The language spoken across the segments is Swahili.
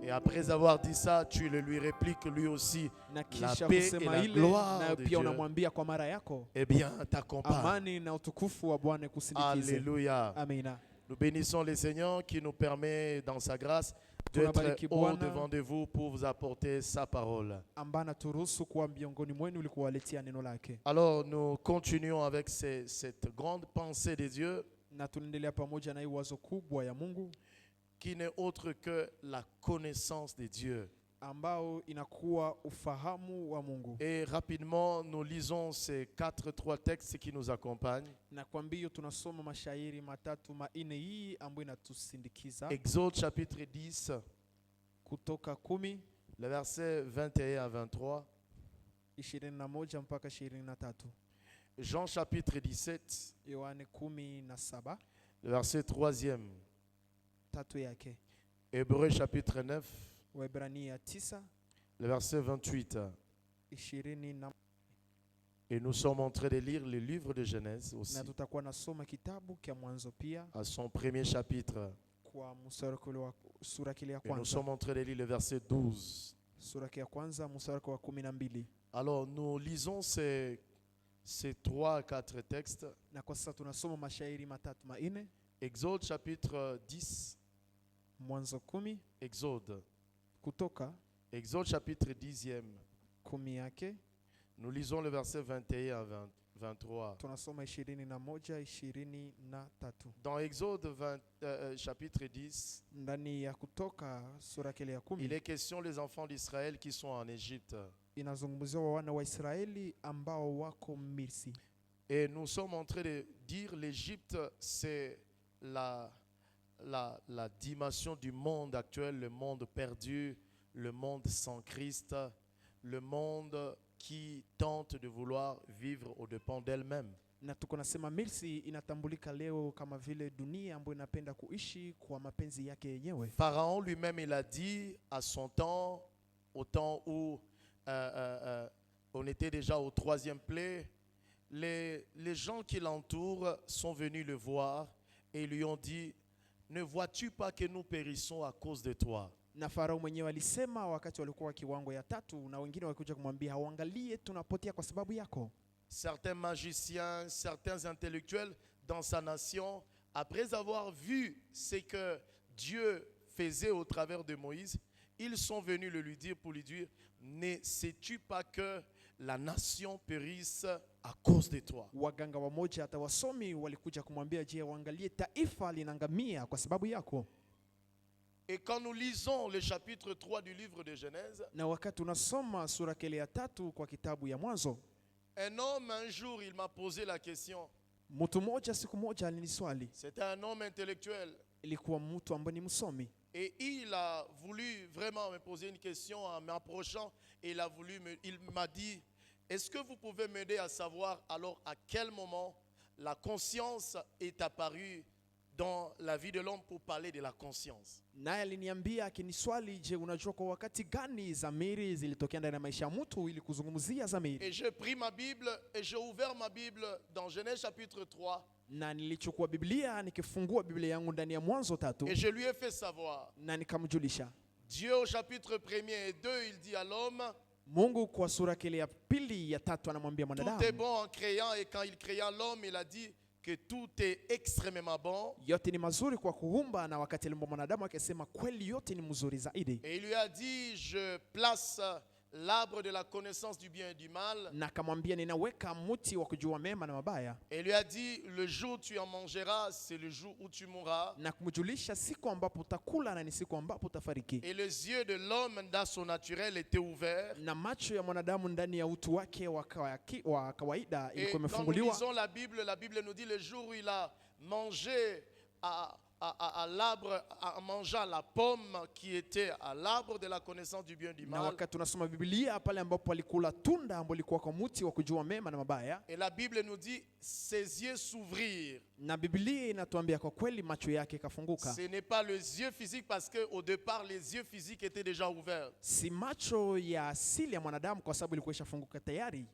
Et après avoir dit ça, tu le lui répliques lui aussi. Na La kisha paix et kusema la ile, gloire nayo de pia Dieu, unamwambia kwa mara yako, eh bien, t'accompagne. amani na utukufu wa Bwana kusindikize. Alléluia. Amina. Nous bénissons le Seigneur qui nous permet, dans sa grâce, d'être Tunabariki au Bwana devant de vous pour vous apporter sa parole. ambana turuhusu kuwa miongoni mwenu ili kuwaletea neno lake. Alors, nous continuons avec cette grande pensée de Dieu Na tunaendelea pamoja na hii wazo kubwa ya Mungu qui n'est autre que la connaissance de Dieu. ambao inakuwa ufahamu wa Mungu. Et rapidement, nous lisons ces 3 textes qui nous accompagnent. Na kwa mbio tunasoma mashairi matatu manne hii ambayo inatusindikiza. Exode chapitre 10, Kutoka 10, le verset 21 à 23. 21 mpaka 23. Jean chapitre 17, Yohane 17, le verset 3e. tatu yake. Hébreux chapitre 9, Waebrania 9, le verset 28. 20. Et nous sommes en train de lire le livre de Genèse aussi, Na tutakuwa nasoma kitabu kia Mwanzo pia à son premier chapitre. kwa sura kile ya Et nous kwanza. sommes en train de lire le verset 12. Sura ya kwanza mstari wa 12. Alors nous lisons ces 3 à 4 textes. Na kwa sasa tunasoma mashairi matatu manne. Exode chapitre 10. Mwanzo 10, Exode. Kutoka Exode chapitre 10e. 10 yake. Nous lisons le verset 21 à 23. Tunasoma 21, 23. Dans Exode chapitre 10, Ndani ya Kutoka sura kile ya il 10 est question des enfants d'Israël qui sont en Égypte. inazungumzia wana wa Israeli ambao wako Misri. Et nous sommes en train de dire l'Égypte, c'est la dimension du monde actuel, le monde perdu, le monde sans Christ, le monde qui tente de vouloir vivre au dépens d'elle-même. Na tuko nasema Misri inatambulika leo kama vile dunia ambayo inapenda kuishi kwa mapenzi yake yenyewe. Pharaon lui-même, il a dit à son temps, au temps où on était déjà au 3e plaie, les gens qui l'entourent sont venus le voir et lui ont dit, ne vois-tu pas que nous périssons à cause de toi? Na Farao mwenyewe alisema wakati walikuwa kiwango ya 3, na wengine walikuja kumwambia hauangalie tunapotea kwa sababu yako. Certains magiciens, certains intellectuels dans sa nation, après avoir vu ce que Dieu faisait au travers de Moïse, ils sont venus le lui dire pour lui dire, ne sais-tu pas que la nation périsse à cause de toi? Waganga wamoja hata wasomi walikuja kumwambia, je, waangalie taifa linangamia kwa sababu yako. Et quand nous lisons le chapitre 3 du livre de Genèse, Na wakati unasoma sura kile ya 3 kwa kitabu ya Mwanzo, un homme un jour il m'a posé la question. mtu mmoja siku moja aliniswali. C'était un homme intellectuel. Ilikuwa mtu ambaye ni msomi. Et il a voulu vraiment me poser une question en m'approchant. Il m'a dit, est-ce que vous pouvez m'aider à savoir alors à quel moment la conscience est apparue dans la vie de l'homme pour parler de la conscience? Naye aliniambia akiniswali, je, unajua kwa wakati gani zamiri zilitokea ndani ya maisha ya mtu ili kuzungumzia zamiri? Et j'ai pris ma Bible et j'ai ouvert ma Bible dans Genèse chapitre 3. Na nilichukua Biblia nikifungua Biblia yangu ndani ya Mwanzo 3 Et je lui ai fait savoir. na nikamjulisha. Dieu au chapitre 1er et 2, il dit à l'homme, Mungu kwa sura kile ya 2 ya 3 anamwambia tout est mwanadamu, bon en créant, et quand il créa l'homme, il a dit que tout est extrêmement bon. yote ni mazuri kwa kuumba, na wakati aliumba mwanadamu akasema kweli yote ni mzuri zaidi. Et il lui a dit, je place l'arbre de la connaissance du bien et du mal. Na akamwambia ninaweka mti wa kujua mema na mabaya. Et il lui a dit, le jour où tu en mangeras, c'est le jour où tu mourras. Na kumjulisha siku ambapo utakula na ni siku ambapo utafariki. Et les yeux de l'homme dans son naturel étaient ouverts. Na macho ya mwanadamu ndani ya utu wake wa kawaida Et ilikuwa quand nous imefunguliwa. lisons la Bible nous dit le jour où il a mangé à l'arbre, en mangeant la pomme qui était à l'arbre de la connaissance du bien et du Na mal. wakati tunasoma Biblia pale ambapo alikula tunda ambalo lilikuwa kwa mti wa kujua mema na mabaya. Et la Bible nous dit ses yeux s'ouvrirent. Na Biblia inatuambia kwa kweli macho yake kafunguka. Ce n'est pas les yeux physiques parce qu'au départ les yeux physiques étaient déjà ouverts. Si macho ya asili ya mwanadamu kwa sababu ilikuwa ishafunguka tayari.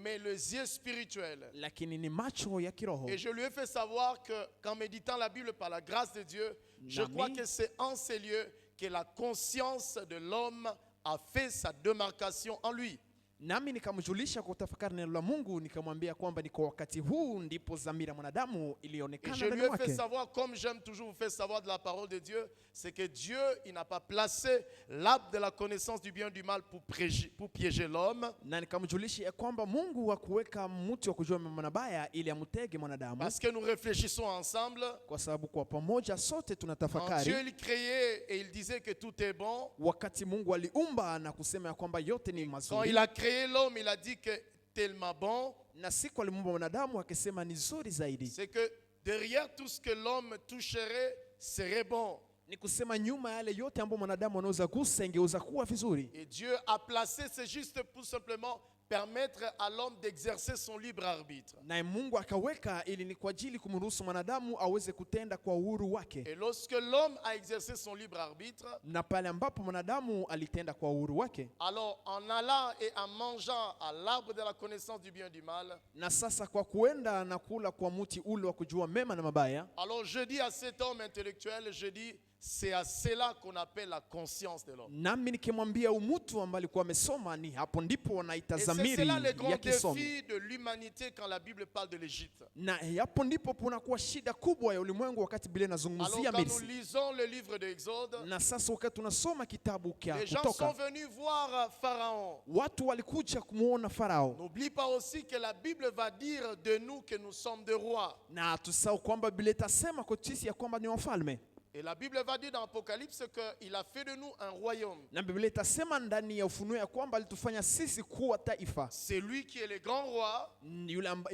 Mais les yeux spirituels. Lakini ni macho ya kiroho. Et je lui ai fait savoir que qu'en méditant la Bible par la grâce de Dieu, je crois que c'est en ces lieux que la conscience de l'homme a fait sa démarcation en lui. Nami nikamjulisha kwa tafakari neno la Mungu, nikamwambia kwamba ni kwa wakati huu ndipo dhamira mwanadamu Et ilionekana je lui ndani ai fait mwake. savoir, comme j'aime toujours vous faire savoir de la parole de Dieu, c'est que Dieu, il n'a pas placé l'arbre de la connaissance du bien et du mal pour piéger l'homme. Na nikamjulisha ya kwamba Mungu hakuweka mti wa kujua mema na mabaya ili amtege mwanadamu, Parce que nous réfléchissons ensemble. kwa sababu kwa pamoja sote Quand Dieu tunatafakari. il créait et il disait que tout est bon, Wakati Mungu aliumba na kusema ya kwamba yote ni quand mazuri, il a créé l'homme, il a dit que tellement bon, na siku alimuumba mwanadamu akisema ni zuri zaidi. c'est que derrière tout ce que l'homme toucherait serait bon. Ni kusema nyuma ya yale yote ambayo mwanadamu anaweza gusa ingeweza kuwa vizuri. Et Dieu a placé, c'est juste pour simplement permettre à l'homme d'exercer son libre arbitre. Na Mungu akaweka ili ni kwa ajili kumruhusu mwanadamu aweze kutenda kwa uhuru wake. Et lorsque l'homme a exercé son libre arbitre, Na pale ambapo mwanadamu alitenda kwa uhuru wake, alors en allant et en mangeant à l'arbre de la connaissance du bien et du mal, na sasa kwa kuenda na kula kwa mti ule wa kujua mema na mabaya, alors je dis à cet homme intellectuel, je dis, c'est à cela qu'on appelle la conscience de l'homme. nami nikimwambia umutu ambaye alikuwa amesoma, ni hapo ndipo wanaita Et c'est dhamiri cela le ya grand kisomi. défi de l'humanité quand la Bible parle de l'Égypte. Na hapo ndipo kunakuwa shida kubwa ya ulimwengu wakati Biblia Alors inazungumzia quand nous Misri. lisons le livre de Exode, Na sasa wakati tunasoma kitabu cha les gens sont Kutoka, venus voir Pharaon. watu walikuja kumuona Farao. N'oublie pas aussi que la Bible va dire de nous que nous sommes des rois. Na tusahau kwamba Biblia itasema kwa sisi ya kwamba ni wafalme. Et la Bible va dire dans Apocalypse qu'il a fait de nous un royaume. Na Biblia itasema ndani ya Ufunuo ya kwamba alitufanya sisi kuwa taifa. C'est lui qui est le grand roi.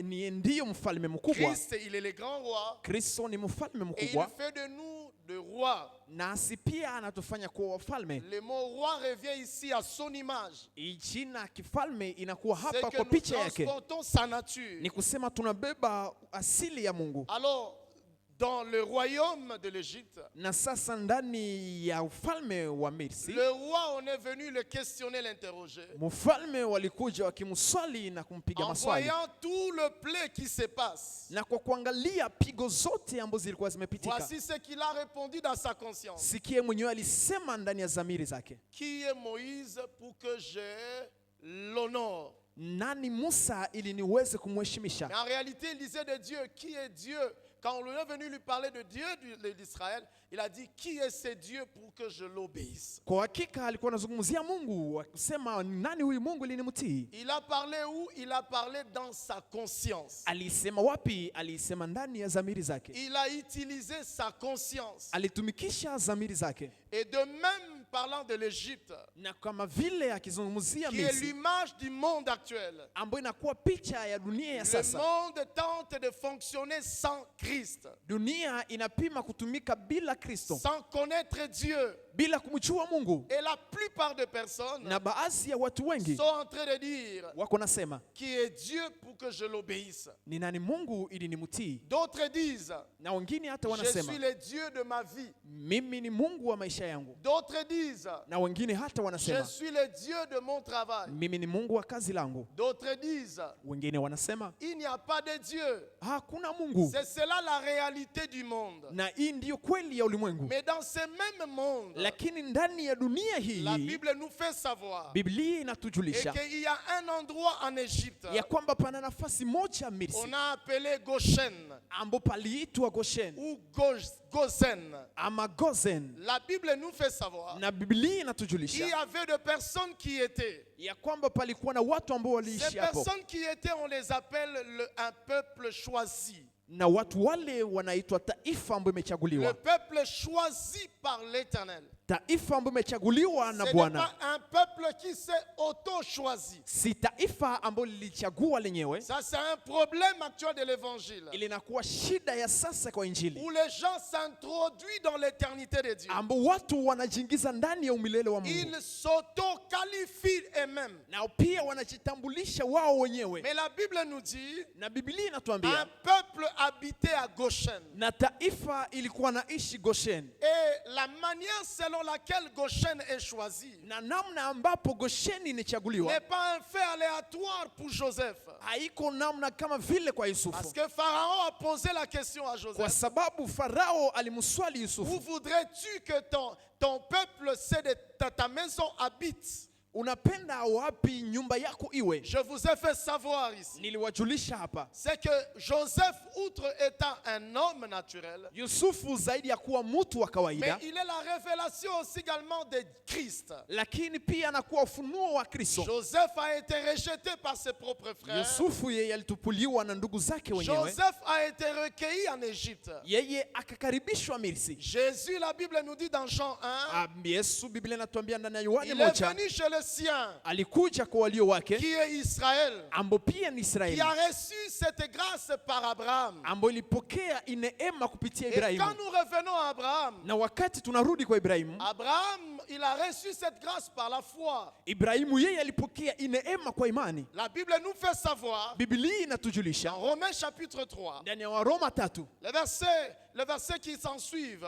Ni ndiyo mfalme mkubwa. Christ, il est le grand roi. Kristo ni mfalme Et il mkubwa. fait de nous de rois. Nasi pia anatufanya kuwa wafalme. Le mot roi revient ici à son image. Jina kifalme inakuwa C'est hapa que kwa nous picha yake. transportons sa nature. Ni kusema tunabeba asili ya Mungu. Alors, dans le royaume de l'Égypte, Na sasa ndani ya ufalme wa Misri, le roi, on est venu le questionner, l'interroger. mfalme walikuja wakimswali na kumpiga En maswali. voyant tout le play qui se passe, Na kwa kuangalia pigo zote ambazo zilikuwa zimepitika, voici ce qu'il a répondu dans sa conscience. sikie mwenyewe alisema ndani ya dhamiri zake. Qui est Moïse pour que j'ai l'honneur? Nani Musa ili niweze kumheshimisha? Mais en réalité, il disait de Dieu. Qui est Dieu? Quand on est venu lui parler de Dieu d'Israël, il a dit, qui est ce Dieu pour que je l'obéisse? Kwa hakika alikuwa anazungumzia Mungu, akisema nani huyu Mungu ili nimtii? Il a parlé où? Il a parlé dans sa conscience. Alisema wapi? Alisema ndani ya dhamiri zake. Il a utilisé sa conscience. Alitumikisha dhamiri zake. Et de même, parlant de l'Égypte, Na kama vile akizungumzia qui est Misri, l'image du monde actuel, ambayo inakuwa picha ya dunia ya le sasa. monde tente de fonctionner sans Christ, Dunia inapima kutumika bila Kristo, sans connaître Dieu. bila kumjua Mungu. Et la plupart des personnes Na baadhi ya watu wengi sont en train de dire, wako nasema, qui est Dieu pour que je l'obéisse? ni nani Mungu ili nimtii? D'autres disent, Na wengine hata je wanasema, suis le Dieu de ma vie. mimi ni Mungu wa maisha yangu. D'autres disent, Na wengine hata je wanasema, suis le Dieu de mon travail. mimi ni Mungu wa kazi langu. D'autres disent, Wengine wanasema, il n'y a pas de Dieu. hakuna Mungu. C'est cela la réalité du monde. Na hii ndiyo kweli ya ulimwengu. Mais dans ce même monde, Lakini ndani ya dunia la hii, Bible nous fait savoir Biblia et inatujulisha qu'il y a un endroit en Égypte, ya kwamba pana nafasi moja Misri on a appelé Goshen ambapo paliitwa Goshen ou Gosen. ama Gozen. La Bible nous fait savoir Na Biblia qu'il y inatujulisha avait des personnes qui étaient. ya kwamba palikuwa na watu ambao Ces waliishi hapo, personnes qui étaient, on les appelle un peuple choisi. na watu wale wanaitwa taifa ambayo Le imechaguliwa, peuple choisi par l'Éternel. taifa ambayo imechaguliwa na Ce n'est Bwana, pas un peuple qui s'est auto-choisi. si taifa ambalo lilichagua lenyewe. Ça, c'est un problème actuel de l'évangile. Ili inakuwa shida ya sasa kwa Injili, Où les gens s'introduisent dans l'éternité de Dieu. ambao watu wanajiingiza ndani ya umilele wa Mungu, Ils s'auto-qualifient eux-mêmes. na pia wanajitambulisha wao wenyewe. Mais la Bible nous dit, Na Biblia un inatuambia peuple habitait à Goshen. na taifa ilikuwa naishi Goshen, Et la manière selon selon laquelle Goshen est choisi na namna ambapo Gosheni inachaguliwa n'est pas un fait aléatoire pour Joseph. haiko namna kama vile kwa Yusufu, Parce que Pharaon a posé la question à kwa Joseph. sababu Farao alimswali Où Yusufu, voudrais-tu que ton peuple, ta maison habite? unapenda wapi nyumba yako iwe? Je vous ai fait savoir ici. Niliwajulisha hapa, C'est que Joseph, outre étant un homme naturel, Yusufu zaidi ya kuwa mtu wa mais kawaida, il est la révélation aussi également de Christ. lakini pia anakuwa ufunuo wa Kristo. Joseph a été rejeté par ses propres frères. Yusufu yeye alitupuliwa na ndugu zake wenyewe, Joseph a été recueilli en Égypte. yeye akakaribishwa Misri. Jésus, la Bible nous dit dans Jean 1, Yesu, Biblia inatuambia ndani ya Yohane il est 1, venu chez le sien, alikuja kwa walio wake qui est Israël, ambao pia ni qui Israeli, a reçu cette grâce par Abraham. ambao ilipokea neema kupitia Et quand Ibrahimu. nous revenons à Abraham, Na wakati tunarudi kwa Ibrahimu, Abraham, il a reçu cette grâce par la foi. Ibrahimu yeye alipokea neema kwa imani. La Bible nous fait savoir, Biblia inatujulisha en Romains chapitre 3, ndani ya Waroma 3 le verset qui s'en suivent,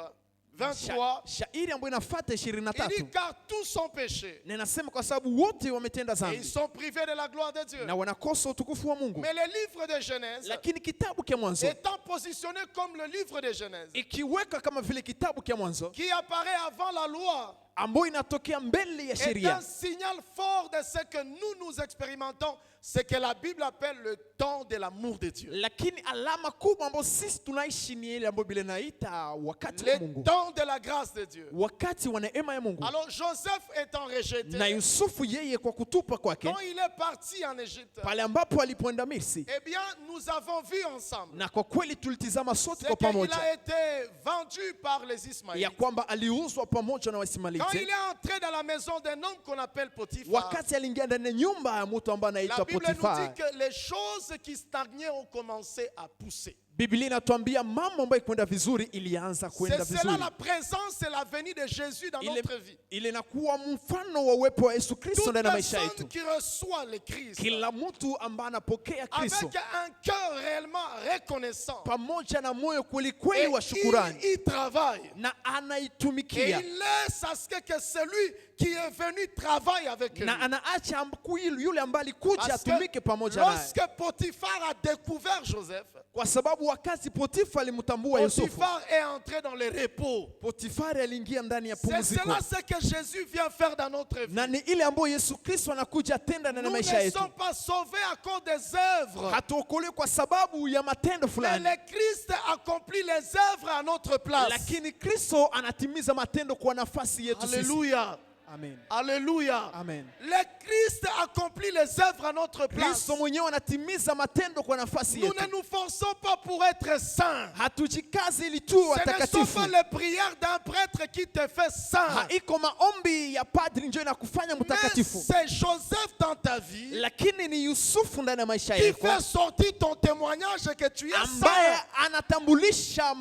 23, shairi ambayo inafuata il dit 23, car tous sont péchés na inasema kwa sababu wote wametenda et ils dhambi sont privés de la gloire de Dieu. na wanakosa utukufu wa Mungu. Mais le livre de Genèse, Lakini kitabu cha Mwanzo étant positionné comme le livre de Genèse, ikiweka kama vile kitabu cha Mwanzo qui apparaît avant la loi, ambayo inatokea mbele ya est un sheria, signal fort de ce que nous expérimentons, ce que la Bible appelle le temps de l'amour de Dieu. lakini alama kubwa ambayo sisi tunaishi ni ile ambayo Biblia inaita wakati wa Le Mungu, temps de la grâce de Dieu. wakati wa neema ya Mungu. Alors Joseph étant rejeté, Na Yusufu yeye kwa kutupa kwake, quand il est parti en Égypte, pale ambapo alipoenda Misri, eh bien nous avons vu ensemble na kwa kweli tulitizama sote c'est kwa qu'il pamoja a été vendu par les ya Ismaélites. kwamba aliuzwa pamoja na Quand Waismailite. il est entré dans la maison d'un homme qu'on appelle Potiphar, Wakati aliingia ndani ya nyumba ya mtu ambaye la anaitwa Bible nous dit Potifar, que les choses qui stagnaient ont commencé à pousser. Biblia inatuambia mambo ambayo kwenda vizuri ilianza kwenda C'est cela vizuri. la présence et la venue de Jésus dans notre vie. Ile inakuwa mfano wa uwepo wa Yesu Kristo Toute ndani ya maisha personne yetu. qui reçoit le Christ Kila mtu ambaye anapokea Kristo avec un cœur réellement reconnaissant, pamoja na moyo kweli kweli et wa shukurani, il travaille na et anaitumikia, il laisse à ce que celui qui est venu travaille avec lui. na anaacha yule ambaye alikuja Parce atumike que pamoja naye, lorsque Potiphar a découvert Joseph, kwa sababu wakati Potifa alimtambua Yusufu, Potiphar est entré dans le repos. Potifari aliingia ndani ya C'est pumziko, cela ce que Jésus vient faire dans notre vie. na ni ile ambayo Yesu Kristo anakuja tenda ndani ya Nous maisha ne yetu. sommes pas sauvés à cause des œuvres. Hatuokolewi kwa sababu ya matendo Mais fulani, le Christ accomplit les œuvres à notre place. lakini Kristo anatimiza matendo kwa nafasi yetu sisi. Alléluia. Amen. Alléluia. Amen. Le Christ accomplit les œuvres à notre place. Kristo mwenyewe anatimiza matendo kwa nafasi Nous yetu. ne nous forçons pas pour être saints. Hatujikazi ili tuwe Ce ne sont watakatifu. pas les prières d'un prêtre qui te fait saint. Haiko maombi ya padri ndio inakufanya Mais mtakatifu, c'est Joseph dans ta vie lakini ni Yusufu ndani ya maisha qui yako fait sortir ton témoignage que tu es ambaye saint. anatambulisha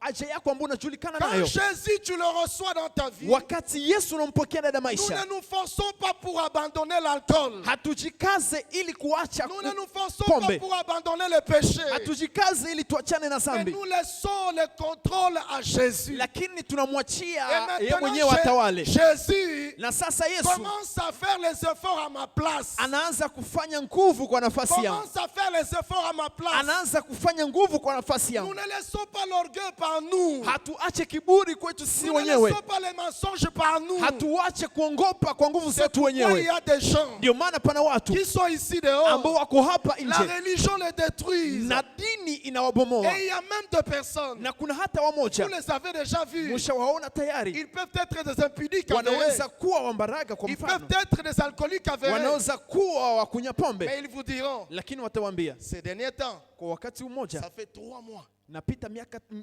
haja yako ambayo unajulikana Quand nayo. Jésus, tu le reçois dans ta vie, Wakati Yesu unampokea ndani ya nous maisha, ne nous forçons pas pour abandonner l'alcool. hatujikaze ili kuacha Nous ne nous forçons pas pombe, pour abandonner le péché. hatujikaze ili tuachane na Mais dhambi, nous laissons le contrôle à Jésus. lakini tunamwachia Et yeye mwenyewe maintenant, atawale. Jésus Na sasa Yesu commence à faire les efforts à ma place. anaanza kufanya nguvu kwa nafasi yangu, Commence à faire les efforts à ma place. anaanza kufanya nguvu kwa nafasi Nous yangu. ne laissons pas l'orgueil par nous. Hatuache kiburi kwetu sisi Nous ne wenyewe, laissons pas les mensonges par nous. hatuache kuongopa kwa nguvu C'est zetu pourquoi il y wenyewe. a des gens Ndio maana pana watu qui sont ici dehors. ambao wako hapa La nje religion les détruit. na dini inawabomoa, Et il y a même des personnes, na kuna hata wamoja vous les avez déjà vus, mshawaona tayari, ils peuvent être des impudiques avérés. wanaweza kuwa wambaraga kwa Ils mfano, peuvent être des alcooliques avérés. wanaweza kuwa wakunya pombe, Mais ils vous diront, lakini watawambia ces derniers temps, kwa wakati mmoja, ça fait 3 mois, napita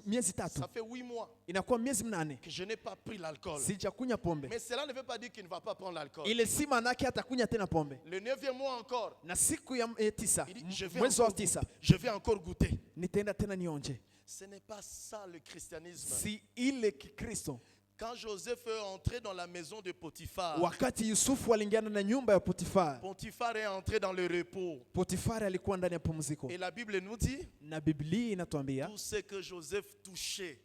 miezi 3, ça fait 8 mois inakuwa miezi 8 que je n'ai pas pris l'alcool. sijakunya pombe. Mais cela ne veut pas dire qu'il ne va pas prendre l'alcool. Ile si maana yake atakunya tena pombe. Le 9e mois encore, Na siku ya 9 il dit, mwezi wa 9 je vais encore goûter. nitaenda tena nionje. Ce n'est pas ça le christianisme. Si ile Kikristo. Quand Joseph est entré dans la maison de Potiphar, Wakati Yusufu aliingia na nyumba ya Potifar, Potiphar est entré dans le repos. Potifar alikuwa ndani ya pumziko. Et la Bible nous dit, Na Biblia inatuambia tout ce que Joseph touchait,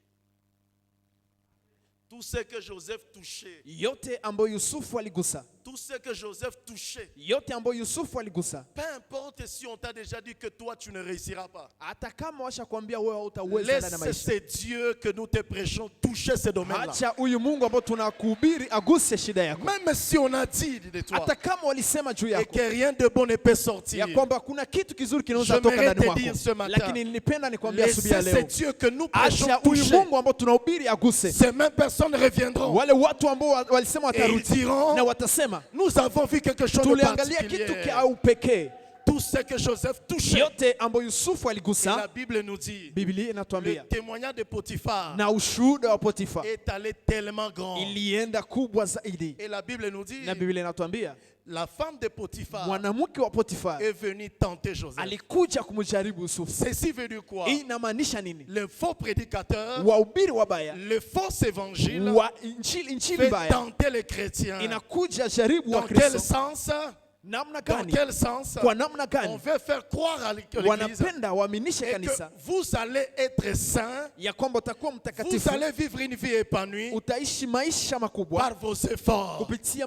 Tout ce que Joseph touchait, yote ambayo Yusufu aligusa, tout ce que Joseph touchait, yote ambayo Yusufu aligusa, peu importe si on t'a déjà dit que toi tu ne réussiras pas. hata kama washakwambia wewe hautaweza ndani ya Laisse maisha, ces dieux que nous te prêchons toucher ces domaines-là. acha huyu Mungu ambao tunakuhubiri aguse shida yako. Même si on a dit de toi Hata kama walisema juu et yako que rien de bon ne peut sortir, ya kwamba kuna kitu kizuri kinaweza toka j'aimerais ndani te mwako, dire ce matin, lakini nilipenda nikwambia asubuhi ya laissez ces leo, dieux que nous prêchons acha huyu toucher. Mungu ambao tunahubiri aguse. Ces mêmes personnes reviendront Wale watu ambao walisema et ils watarudi diront, na watasema nous avons vu quelque chose de tuliangalia kitu particulier. kia upekee. Tout ce que Joseph touchait. Yote ambayo Yusufu Et la aligusa, Bible nous dit, Biblia le inatuambia, témoignage de Potiphar na ushuhuda wa Potifa est allé tellement grand. ilienda kubwa zaidi, Et la Bible nous dit, na Biblia inatuambia la femme de Potiphar mwanamke wa Potifa est venue tenter Joseph. alikuja kumjaribu Yusufu. Ceci veut dire quoi? Hii inamaanisha nini? Le faux prédicateur, Wahubiri wabaya le faux évangile wa injili fait mbaya tenter les chrétiens. inakuja jaribu Dans wa quel Kristo. sens? Namna Dans gani? quel sens? Kwa namna On gani? veut faire croire à l'église Wanapenda waaminishe et que kanisa vous allez être saints, ya kwamba utakuwa vous mtakatifu, allez vivre une vie épanouie utaishi maisha makubwa par vos efforts. kupitia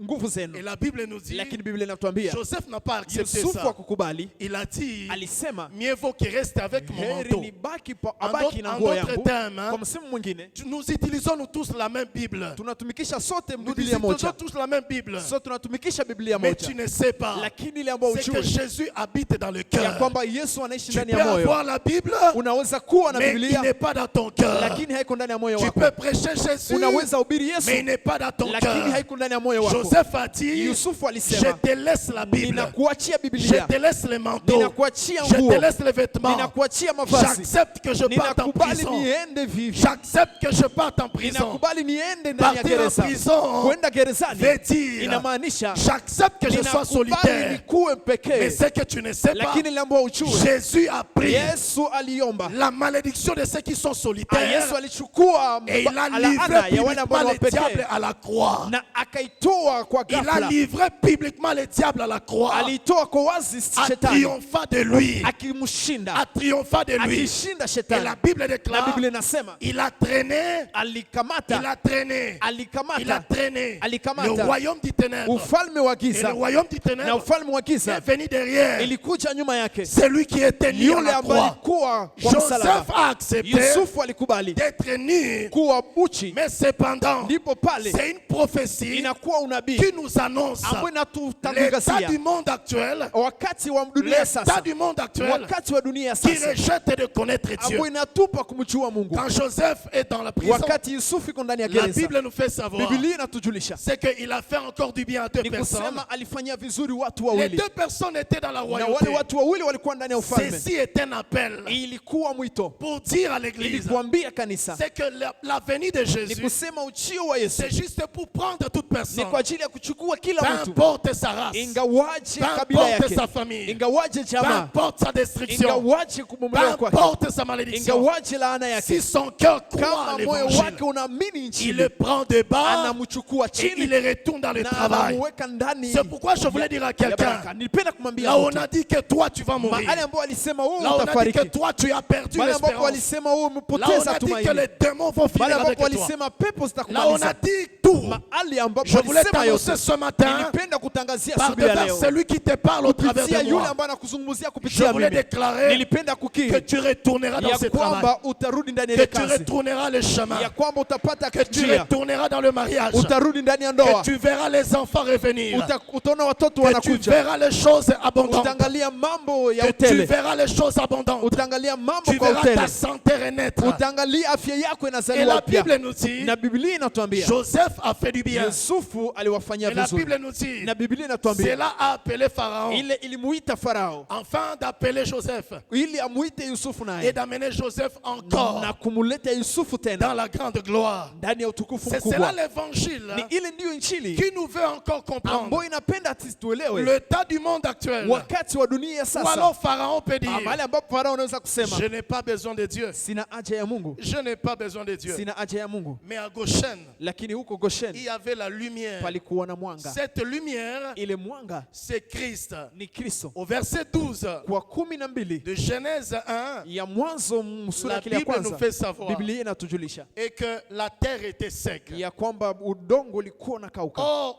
nguvu Et zenu. la Bible nous dit, Lakini Biblia inatuambia Joseph n'a pas accepté Yusufu ça. akukubali, Il a dit, alisema mieux vaut qu'il reste avec mon heri manteau. nibaki En abaki na d'autres nguo yangu. termes, hein, Kwa msemo mwingine, nous utilisons nous tous la même Bible. tunatumikisha sote Nous Biblia utilisons moja, tous la même Bible. sote tunatumikisha Biblia Mais moja, tu ne sais pas, lakini ile ambayo c'est que ujue Jésus habite dans le ya cœur. kwamba Yesu anaishi Tu ndani peux ya moyo. avoir la Bible, Unaweza kuwa na mais il Biblia n'est pas dans ton cœur. lakini haiko ndani ya moyo Tu wako. peux prêcher Jésus, Unaweza hubiri mais il Yesu n'est pas dans ton lakini cœur. haiko ndani ya moyo wako. Joseph a dit, Yusufu je alisema, te laisse la Bible, ninakuachia je Biblia, te laisse les manteaux, ninakuachia je te nguo, laisse les vêtements, ninakuachia mavazi, j'accepte que je parte en ninakubali prison, niende vivyo, j'accepte que je parte en prison. ninakubali niende ndani ya Partir en gereza. prison Kwenda gerezani veut dire, inamaanisha j'accepte que je sois ninakubali solitaire. nikuwe Mais pekee, ce que tu ne sais pas, lakini lembo ujue Jésus a pris Yesu aliomba, la malédiction de ceux qui sont solitaires Yesu alichukua et il a laana livré ya wale ambao publiquement ni le wapekee diable à la croix. na akaitoa kwa Il a ghafla, livré publiquement le diable à la croix, alitoa kwa wazi a shetani, triomphant de lui, akimshinda, a triomphant de lui. akishinda Et shetani. la Bible Na déclare, Biblia inasema il a traîné, il alikamata, a traîné, il a alikamata traîné alikamata le royaume du ténèbre. ufalme wa Et le giza, royaume du na ténèbre ufalme wa giza est venu derrière ilikuja nyuma yake, celui qui était nu à yule la ambaye croix. alikuwa kwa msalaba. Joseph a accepté Yusufu alikubali d'être nu, kuwa uchi, mais cependant, ndipo pale c'est une prophétie inakuwa unabii qui nous annonce ambayo l'état inatutangazia du monde actuel, wakati wa dunia l'état sasa, du monde actuel wakati wa dunia qui sasa rejette de connaître Dieu. ambayo inatupa kumjua Mungu. Quand Joseph est dans la prison, Wakati Yusufu iko ndani ya la gereza, Bible nous fait savoir, Biblia inatujulisha c'est qu'il a fait encore du bien à deux ni personnes. kusema alifanyia vizuri watu Les wawili, deux personnes étaient dans la na wale royauté. watu wawili walikuwa ndani ya ufalme. Ceci est un appel Ilikuwa mwito pour dire à l'église, ilikuambia kanisa, c'est que la venue de ni Jésus, kusema ujio wa Yesu c'est juste pour prendre toute ni personne, kwa ajili ya kuchukua kila peu mtu, importe sa race, ingawaje peu kabila importe yake, sa famille, ingawaje peu jamaa, importe sa destruction, ingawaje peu kubomolewa kwake, importe sa malédiction. ingawaje laana yake, Si son cœur croit à kama moyo l'évangile, wake unaamini il Injili, le prend de bas anamchukua et chini il le retourne dans le na travail. anamuweka ndani C'est pourquoi je voulais dire à ya quelqu'un, baraka. Nilipenda kumwambia là où on mtu a dit que toi tu vas mourir, mahali ambao alisema wewe là où on a dit que utafariki, toi tu as perdu mahali ambapo l'espérance, walisema wewe là où on umepoteza a dit que tumaini, les démons vont finir mahali avec ambapo toi, walisema pepo là où on a zitakumaliza, dit tout. mahali ambapo Je voulais walisema t'annoncer yote. ce matin, Nilipenda kutangazia par asubuhi ya devers leo celui qui te parle au travers kupitia de yule moi, ambaye anakuzungumzia je kupitia voulais mimi. déclarer Nilipenda que kukiri tu retourneras dans ya ce travail, kwamba utarudi ndani ya que ile tu kazi, retourneras le chemin, ya kwamba utapata que tu njia, retourneras dans le mariage, utarudi ndani ya que ndoa, tu verras les enfants revenir, utaona watoto que tu wanakuja, verras les choses abondantes, utaangalia mambo ya que tu utele, verras les choses abondantes, utaangalia mambo tu kwa verras ta utele, santé renaître. utaangalia afya yako Et inazaliwa la upya. Bible nous dit, Na Biblia inatuambia Joseph a fait du bien. Yusufu aliwafanyia Et la vizuri, Bible nous dit, na Biblia inatuambia cela a appelé Pharaon, ile ilimuita Farao afin d'appeler Joseph ili amuite Yusufu et naye d'amener Joseph encore na kumuleta Yusufu tena dans la grande gloire. ndani ya utukufu C'est cela mkubwa. l'évangile Ni ile ndiyo injili qui nous veut encore comprendre ambayo inapenda angependa ati tuelewe l'état du monde actuel, wakati wa dunia ou sasa, alors Pharaon peut dire, mahali ambapo Farao anaweza kusema je n'ai pas besoin de Dieu. sina haja ya Mungu, Je n'ai pas besoin de Dieu. sina haja ya Mungu. Mais à Goshen, Lakini huko il Goshen y avait la lumière. palikuwa na mwanga. Cette lumière, Ile mwanga c'est Christ. ni Kristo. Au verset 12 Kwa 12 de Genèse 1, ya Mwanzo sura la kile ya Bible nous kwanza, fait savoir Biblia inatujulisha et que la terre était sec. ya kwamba udongo ulikuwa unakauka. Or,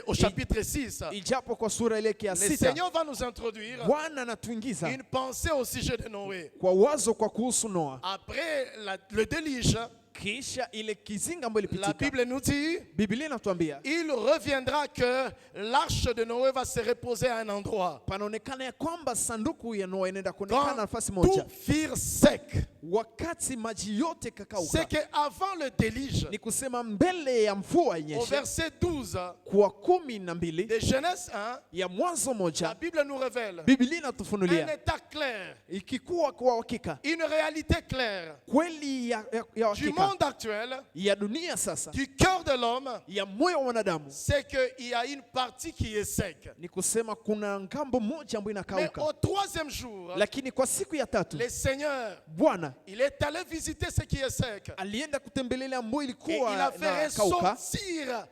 au chapitre 6, Ijapo kwa sura ile ya le 6 Seigneur va nous introduire Bwana anatuingiza une pensée au sujet de Noé. kwa wazo kwa kuhusu Noa. Après le déluge, Kisha ile kizinga ambayo la ilipitika, Bible nous dit, Biblia inatuambia il reviendra que l'arche de Noé va se reposer à un endroit. panaonekana ya kwamba sanduku ya Noa inaenda kuonekana Quand nafasi tout moja fut sec, wakati maji yote c'est kakauka. qu'avant le déluge, Ni kusema mbele ya mvua au inyeshe, verset 12 kwa 12 de Genèse 1, ya Mwanzo la moja, Bible nous révèle Biblia un inatufunulia état clair, ikikuwa kwa hakika une réalité claire kweli ya du hakika monde actuel, ya dunia sasa, du cœur de l'homme, ya moyo wa mwanadamu. c'est qu'il y a une partie qui est sec. Ni kusema kuna ngambo moja ambayo Mais inakauka, au troisième jour, lakini kwa siku ya tatu le Seigneur, Bwana il est allé visiter ce qui est sec. alienda kutembelea ambayo Et il ilikuwa a fait inakauka, ressortir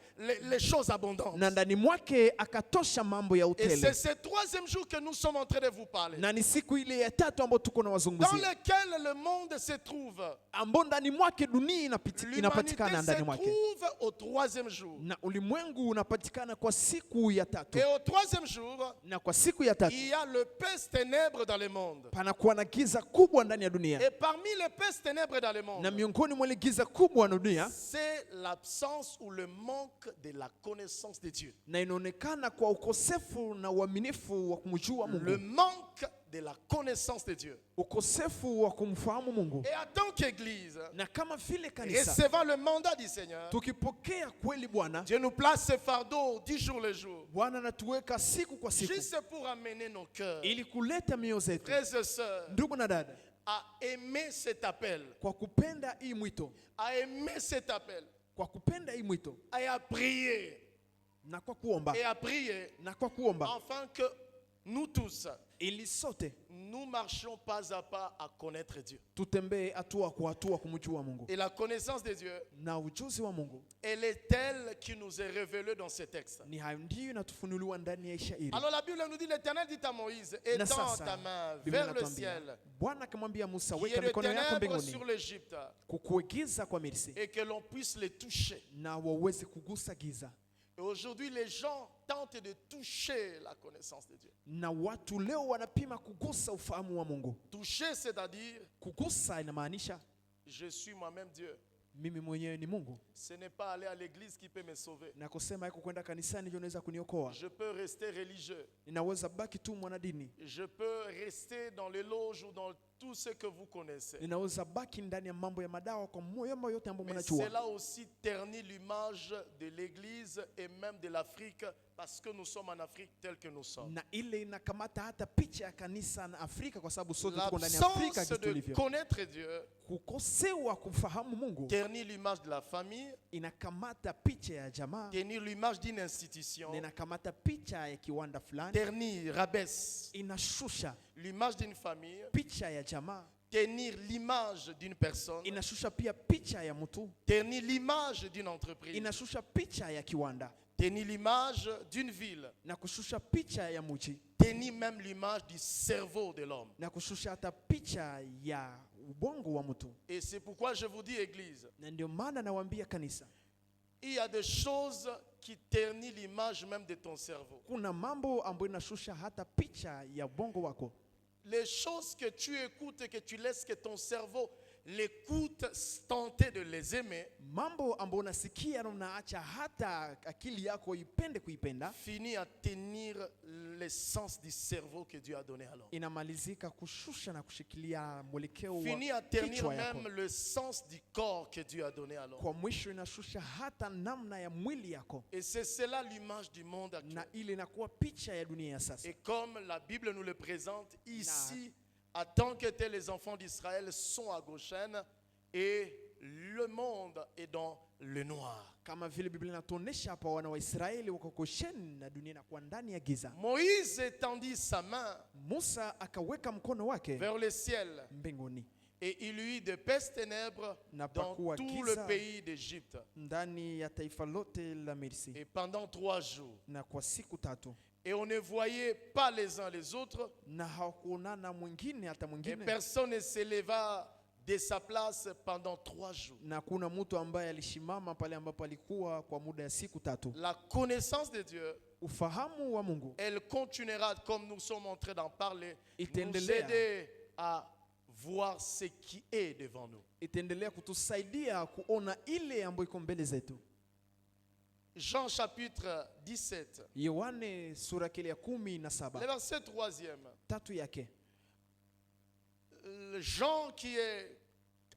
les choses abondantes. na ndani mwake akatosha mambo ya Et utele, c'est ce troisième jour que nous sommes en train de vous parler, na ni siku ile ya tatu ambayo tuko na dans wazungumzia, lequel le monde se trouve. ambao ndani mwake dunia L'humanité inapatikana se ndani mwake, trouve au troisième jour. na ulimwengu unapatikana kwa siku ya tatu, Et au troisième jour, na kwa siku ya tatu il y a le peste ténèbre dans le monde. panakuwa na giza kubwa ndani ya dunia, Et parmi les pestes ténèbres dans le na monde, miongoni mwa ile giza kubwa na dunia, c'est l'absence ou le manque de la connaissance de Dieu. na inaonekana kwa ukosefu na uaminifu wa kumjua Le Mungu, manque de la connaissance de Dieu. ukosefu wa kumfahamu Mungu. Et en tant qu'Église, Na kama vile kanisa recevant le mandat du Seigneur, tukipokea kweli Bwana, Dieu nous place ce fardeau 10 jours le jour, Bwana anatuweka siku kwa siku juste pour amener nos cœurs, ili kuleta mioyo zetu, frères et sœurs, ndugu na dada, à aimer cet appel, kwa kupenda hii mwito, à aimer cet appel, kwa kupenda hii mwito, et à prier, na kwa kuomba, et à prier, na kwa kuomba, afin que nous tous, ili sote nous marchions pas à pas à connaître Dieu. tutembee hatua kwa hatua kumjua Mungu. Et la connaissance de Dieu, Na ujuzi wa Mungu elle est telle qui nous est révélée dans ce texte. ni hayo ndiyo inatufunuliwa ndani ya shairi. Alors la Bible nous dit, l'Éternel dit à Moïse, Na étends sasa ta main Biblia vers le inatuambia, ciel, Bwana akamwambia Musa, qui est weka de mikono yako ténèbres sur mbinguni l'Égypte, kukuegiza kwa Misri, et que l'on puisse les toucher. na waweze kugusa giza. Et aujourd'hui, les gens tentent de toucher la connaissance de Dieu. Na watu leo wanapima kugusa ufahamu wa Mungu. Toucher, c'est-à-dire, Kugusa inamaanisha je suis moi-même Dieu. mimi mwenyewe ni Mungu, Ce n'est pas aller à l'église qui peut me sauver. na kusema iko kwenda kanisani ndio naweza kuniokoa. Je peux rester religieux. Ninaweza baki tu mwanadini, Je peux rester dans les loges ou dans tout ce que vous connaissez. ninaweza baki ndani ya mambo ya madawa kwa moyo yote ambayo Mais mnajua. cela aussi ternit l'image de l'église et même de l'Afrique parce que nous sommes en Afrique telle que nous sommes. Na ile inakamata hata picha ya kanisa na Afrika, kwa sababu sote tuko ndani ya Afrika L'absence jinsi de tulivyo. connaître Dieu Kukosewa kufahamu Mungu ternit l'image de la famille, inakamata picha ya jamaa, ternit l'image d'une institution, na inakamata picha ya kiwanda fulani, ternit, rabaisse inashusha l'image d'une famille, picha ya jamaa, ternir l'image d'une personne, inashusha pia picha ya mtu, ternir l'image d'une entreprise, inashusha picha ya kiwanda, ternir l'image d'une ville, na kushusha picha ya mji, ternir même l'image du cerveau de l'homme. na kushusha hata picha ya ubongo wa mtu. Et c'est pourquoi je vous dis, Église, Na ndio maana nawaambia kanisa, il y a des choses qui ternissent l'image même de ton cerveau. kuna mambo ambayo inashusha hata picha ya ubongo wako. Les choses que tu écoutes et que tu laisses que ton cerveau l'écoute, tenter de les aimer, Mambo ambayo unasikia na unaacha hata akili yako ipende kuipenda, finit à tenir l'essence du cerveau que Dieu a donné à l'homme. inamalizika kushusha na kushikilia mwelekeo wa Finit à ternir kichwa yako. même le sens du corps que Dieu a donné à l'homme. Kwa mwisho inashusha hata namna ya mwili yako, Et c'est cela l'image du monde actuel. na ile inakuwa picha ya dunia ya sasa. Et comme la Bible nous le présente ici, en tant que tel, les enfants d'Israël sont à Goshen et le monde est dans le noir. Kama vile Biblia inatuonesha hapa wana wa Israeli wako Gosheni na dunia inakuwa ndani ya giza. Moïse étendit sa main Musa akaweka mkono wake vers le ciel mbinguni et il y eut de épaisses ténèbres na dans pakuwa tout le giza pays d'Égypte. ndani ya taifa lote la Misri Et pendant 3 jours. na kwa siku 3 Et on ne voyait pas les uns les autres. na hakuonana mwingine hata Et mwingine personne ne s'éleva de sa place pendant 3 jours. na kuna mtu ambaye alishimama pale ambapo alikuwa kwa muda ya siku 3. La connaissance de Dieu, Ufahamu wa Mungu elle continuera, comme nous sommes en train d'en parler, nous itaendelea aider à voir ce qui est devant nous. itaendelea kutusaidia kuona ile ambayo iko mbele zetu. Jean chapitre 17, Yohane sura kile ya le 17 verset 3e. 3 yake. Jean qui est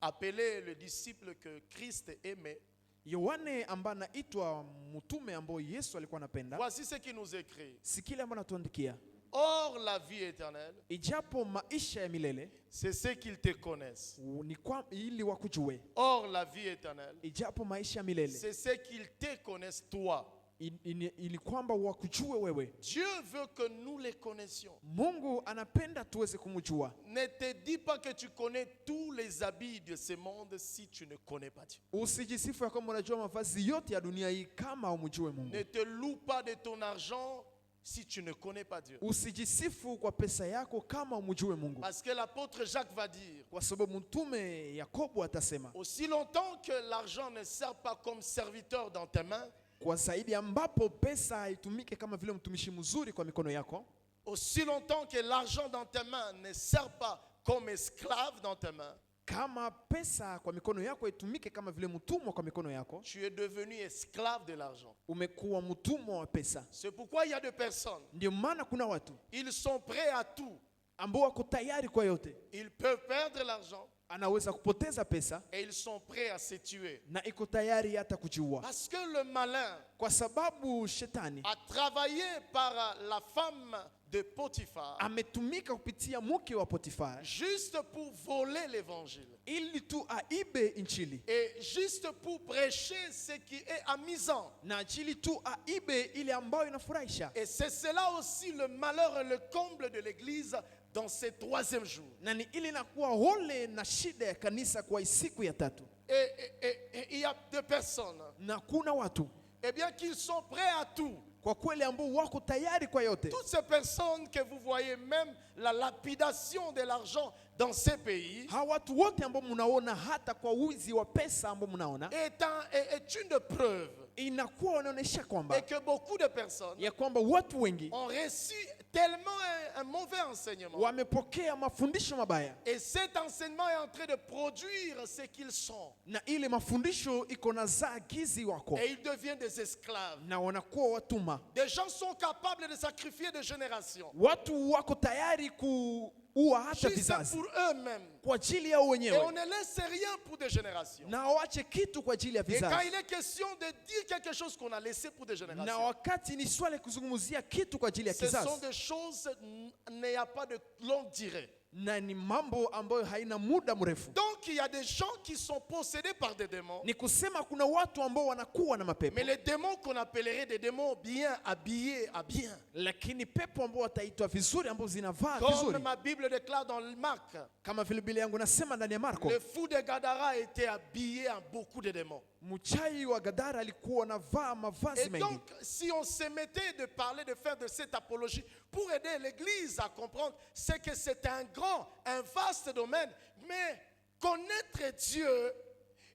appelé le disciple que Christ aimait, Yohane ambaye anaitwa mtume ambao Yesu alikuwa anapenda. voici ce qu'il nous écrit. Si kile ambacho anatuandikia. Or la vie éternelle, Ijapo maisha ya milele c'est ce qu'ils te connaissent. ni kwa ili wakujue. Or la vie éternelle, Ijapo maisha ya milele c'est ce qu'ils te connaissent toi. ili kwamba wakujue wewe. Dieu veut que nous les connaissions. Mungu anapenda tuweze kumjua. Ne te dis pas que tu connais tous les habits de ce monde si tu ne connais pas Dieu. Usijisifu ya kwamba unajua mavazi yote ya dunia hii kama umjue Mungu. Ne te loue pas de ton argent si tu ne connais pas Dieu. Usijisifu kwa pesa yako kama umjue Mungu. Parce que l'apôtre Jacques va dire, Kwa sababu mtume Yakobo atasema, aussi longtemps que l'argent ne sert pas comme serviteur dans tes mains, kwa zaidi ambapo pesa haitumike kama vile mtumishi mzuri kwa mikono yako, aussi longtemps que l'argent dans tes mains ne sert pas comme esclave dans tes mains, kama pesa kwa mikono yako itumike kama vile mtumwa kwa mikono yako, tu es devenu esclave de l'argent. umekuwa mtumwa wa pesa. C'est pourquoi il y a des personnes, Ndio maana kuna watu ils sont prêts à tout. ambao wako tayari kwa yote. Ils peuvent perdre l'argent Anaweza kupoteza pesa et ils sont prêts à se tuer. na iko tayari hata kujiua, Parce que le malin kwa sababu shetani a travaillé par la femme de Potiphar ametumika kupitia mke wa Potifar juste pour voler l'évangile ili tu aibe injili et juste pour prêcher ce qui est amusant. na ajili tu aibe ile ambayo inafurahisha. Et c'est cela aussi le malheur et le comble de l'église dans ces 3e jours. Na ni ile inakuwa hole na shida ya kanisa kwa siku ya 3. Et il y a des personnes, Na kuna watu eh bien, qu'ils sont prêts à tout. kwa kweli ambao wako tayari kwa yote. Toutes ces personnes que vous voyez, même la lapidation de l'argent dans ces pays, Hawa watu wote ambao mnaona hata kwa wizi wa pesa ambao mnaona est une preuve. inakuwa wanaonyesha kwamba Et que beaucoup de personnes ya kwamba watu wengi ont reçu tellement un mauvais enseignement. wamepokea mafundisho mabaya, Et cet enseignement est en train de produire ce qu'ils sont. na ile mafundisho iko na zaa gizi wako Et ils deviennent des esclaves. na wanakuwa watuma. Des gens sont capables de sacrifier des générations. Watu wako tayari kuua hata Juste vizazi pour eux-mêmes. kwa ajili yao Et on wenyewe, ne laisse rien pour des générations. na waache kitu kwa ajili ya Et quand vizazi. il est question de dire quelque chose qu'on a laissé pour des Na générations, wakati ni swala kuzungumzia kitu kwa ajili ya ce sont kizazi, des choses, il n'y a pas de longue durée. na ni mambo ambayo haina muda mrefu. Donc il y a des gens qui sont possédés par des démons. Ni kusema kuna watu ambao wanakuwa na mapepo, Mais les démons qu'on appellerait des démons bien habillés à bien. lakini pepo ambao wataitwa vizuri, ambao zinavaa Comme vizuri, ma Bible déclare dans le Marc, kama vile Biblia yangu nasema ndani ya Marko, le fou de Gadara était habillé en beaucoup de démons. mchai wa Gadara alikuwa anavaa mavazi Et mengi. donc, si on se mettait de parler, de faire de cette apologie pour aider l'Église à comprendre, c'est que c'est un grand, un vaste domaine. Mais connaître Dieu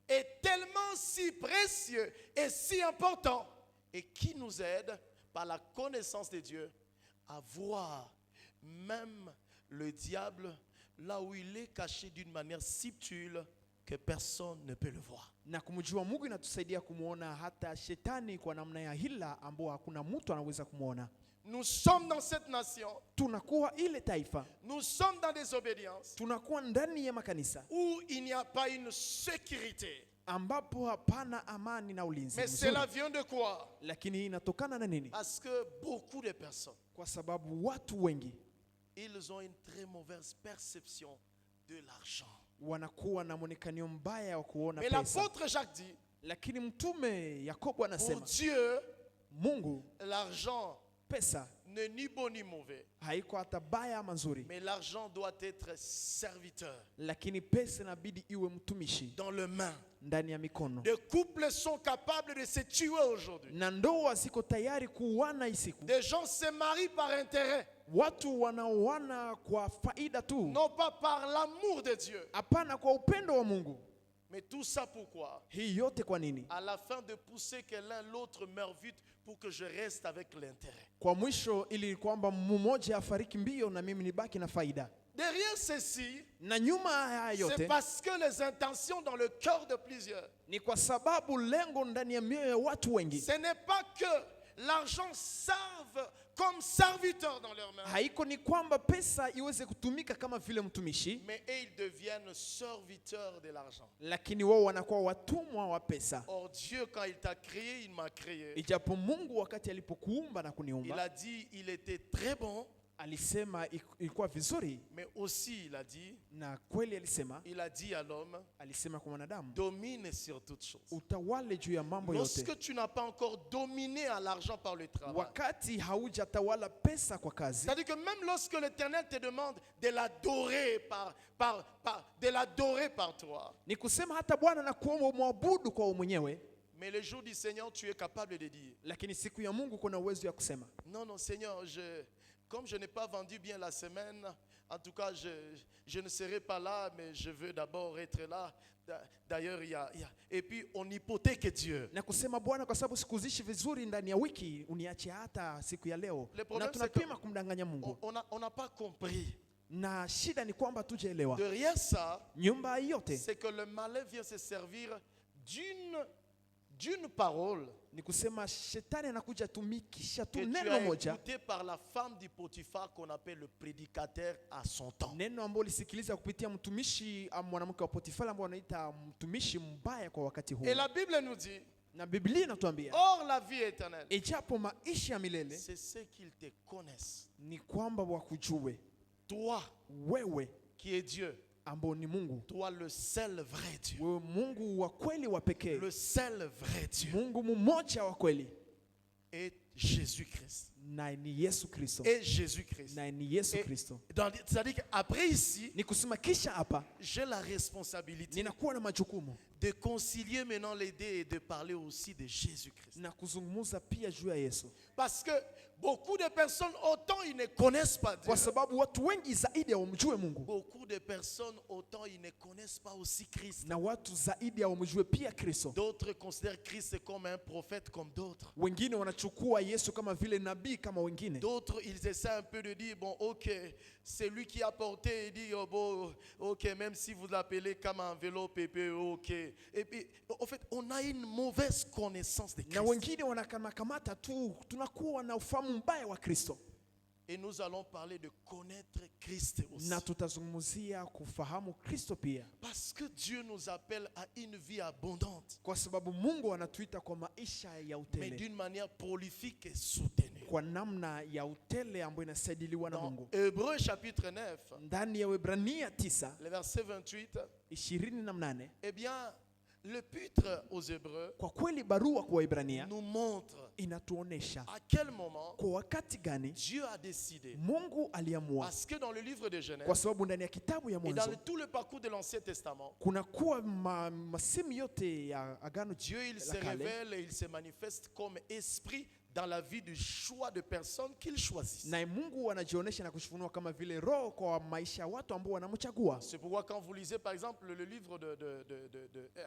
est tellement si précieux et si important et qui nous aide par la connaissance de Dieu à voir même le diable là où il est caché d'une manière subtile que personne ne peut le voir. Na kumjua Mungu inatusaidia kumuona hata shetani kwa namna ya hila ambao hakuna mtu anaweza kumuona. Nous sommes dans cette nation, Tunakuwa ile taifa, nous sommes dans des obédiences tunakuwa ndani ya makanisa où il n'y a pas une sécurité. ambapo hapana amani na ulinzi Mais mzuri. cela vient de quoi? Lakini hii inatokana na nini? Parce que beaucoup de personnes, Kwa sababu watu wengi ils ont une très mauvaise perception de l'argent. wanakuwa na mwonekano mbaya wa kuona Mais pesa. l'apôtre Jacques dit, Lakini mtume Yakobo Pour anasema Dieu, Mungu l'argent pesa n'est ni bon ni mauvais, haiko hata baya ama nzuri, mais l'argent doit être serviteur lakini pesa inabidi iwe mtumishi dans le main. ndani ya mikono. Des couples sont capables de se tuer aujourd'hui. Na ndoa ziko tayari kuuana isiku. Des gens se marient par intérêt, Watu wanaoana kwa faida tu, non pas par l'amour de Dieu. hapana kwa upendo wa Mungu. Mais tout ça pourquoi? Hii yote kwa nini? À la fin de pousser que l'un l'autre meure vite pour que je reste avec l'intérêt. Kwa mwisho ili kwamba mmoja afariki mbio na mimi nibaki na faida. Derrière ceci, Na nyuma ya haya c'est yote parce que les intentions dans le cœur de plusieurs, ni kwa sababu lengo ndani ya mioyo ya watu wengi ce n'est pas que l'argent serve comme serviteur dans leurs mains, haiko ni kwamba pesa iweze kutumika kama vile mtumishi, mais ils deviennent serviteurs de l'argent. lakini wao wanakuwa watumwa wa pesa. Or Dieu, quand il t'a créé, il m'a créé. Ijapo Mungu wakati alipokuumba na Il kuniumba a dit, il était très bon, alisema ilikuwa vizuri, mais aussi il a dit na kweli à l'homme, alisema kwa mwanadamu domine sur toutes choses. utawale juu ya mambo yote. Lorsque tu n'as pas encore dominé à l'argent par le travail, Wakati haujatawala pesa kwa kazi, c'est-à-dire que même lorsque l'Éternel te demande de l'adorer de l'adorer par toi, ni kusema hata Bwana na kuomba umwabudu kwa mwenyewe, mais le jour du Seigneur, tu es capable de dire, lakini siku ya Mungu kuna uwezo ya kusema non, non, Seigneur, comme je n'ai pas vendu bien la semaine, en tout cas, je ne serai pas là, mais je veux d'abord être là. D'ailleurs, et puis on hypothèque Dieu. na kusema Bwana, kwa sababu sikuzishi vizuri ndani ya wiki, uniache hata siku ya leo. Le Na problème, c'est tunapima kumdanganya Mungu, on n'a pas compris. na shida ni kwamba tujaelewa. Derrière ça, Nyumba yote c'est que le malin vient se servir d'une parole ni kusema shetani anakuja tumikisha tu que tu neno as moja, écouté par la femme du Potiphar qu'on appelle le prédicateur à son temps. neno ambalo lisikiliza kupitia mtumishi mwanamke wa Potifari ambao anaita mtumishi mbaya kwa wakati huu. Et la Bible nous dit, Na Biblia inatuambia or la vie éternelle, ijapo maisha ya milele c'est ce qu'ils te connaissent. ni kwamba wakujue Toi wewe qui es Dieu, ambao ni Mungu, toi le seul vrai Dieu, wewe Mungu wa kweli wa pekee, le seul vrai Dieu, Mungu mmoja wa kweli, et Jésus-Christ. na ni Yesu Kristo, Et Jésus-Christ. na ni Yesu Et Kristo. c'est-à-dire qu'après ici, Ni kusema kisha hapa j'ai la responsabilité ninakuwa na majukumu de concilier maintenant les deux et de parler aussi de Jésus-Christ. na kuzungumza pia juu ya Yesu, Parce que beaucoup de personnes, autant ils ne connaissent pas Dieu, kwa sababu watu wengi zaidi hawamjue Mungu beaucoup de personnes, autant ils ne connaissent pas aussi Christ. na watu zaidi hawamjue pia Kristo. D'autres considèrent Christ comme un prophète comme d'autres. Wengine wanachukua Yesu kama vile nabii kama wengine. D'autres, ils essaient un peu de dire, bon, ok, c'est lui qui a porté, il dit, oh, bon, ok, même si vous l'appelez comme enveloppe, et puis, ok. Et puis, en fait, on a une mauvaise connaissance de Na Christ. wengine wanakamakamata tu, tunakuwa na ufahamu mbaya wa Kristo. Et nous allons parler de connaître Christ aussi. Na tutazungumzia kufahamu Kristo pia, Parce que Dieu nous appelle à une vie abondante, kwa sababu Mungu anatuita kwa maisha ya mais utele, d'une manière prolifique et soutenue. kwa namna ya utele ambayo inasaidiliwa na Dans Mungu. Hébreux chapitre 9, Ndani ya Waebrania 9 le verset 28, 28, eh bien, l'épître aux Hébreux kwa kweli barua kwa Waebrania nous montre inatuonesha à quel moment kwa wakati gani Dieu a décidé. Mungu aliamua, Parce que dans le livre de Genèse kwa sababu ndani ya kitabu ya et dans Mwanzo tout le parcours de l'Ancien Testament, kuna kuwa masimu yote ya agano Dieu il se la kale, révèle et il se manifeste comme esprit dans la vie du choix de personnes qu'il choisit. na Mungu anajionyesha na kujifunua kama vile roho kwa maisha ya watu ambao wanamchagua. C'est pourquoi quand vous lisez par exemple le livre de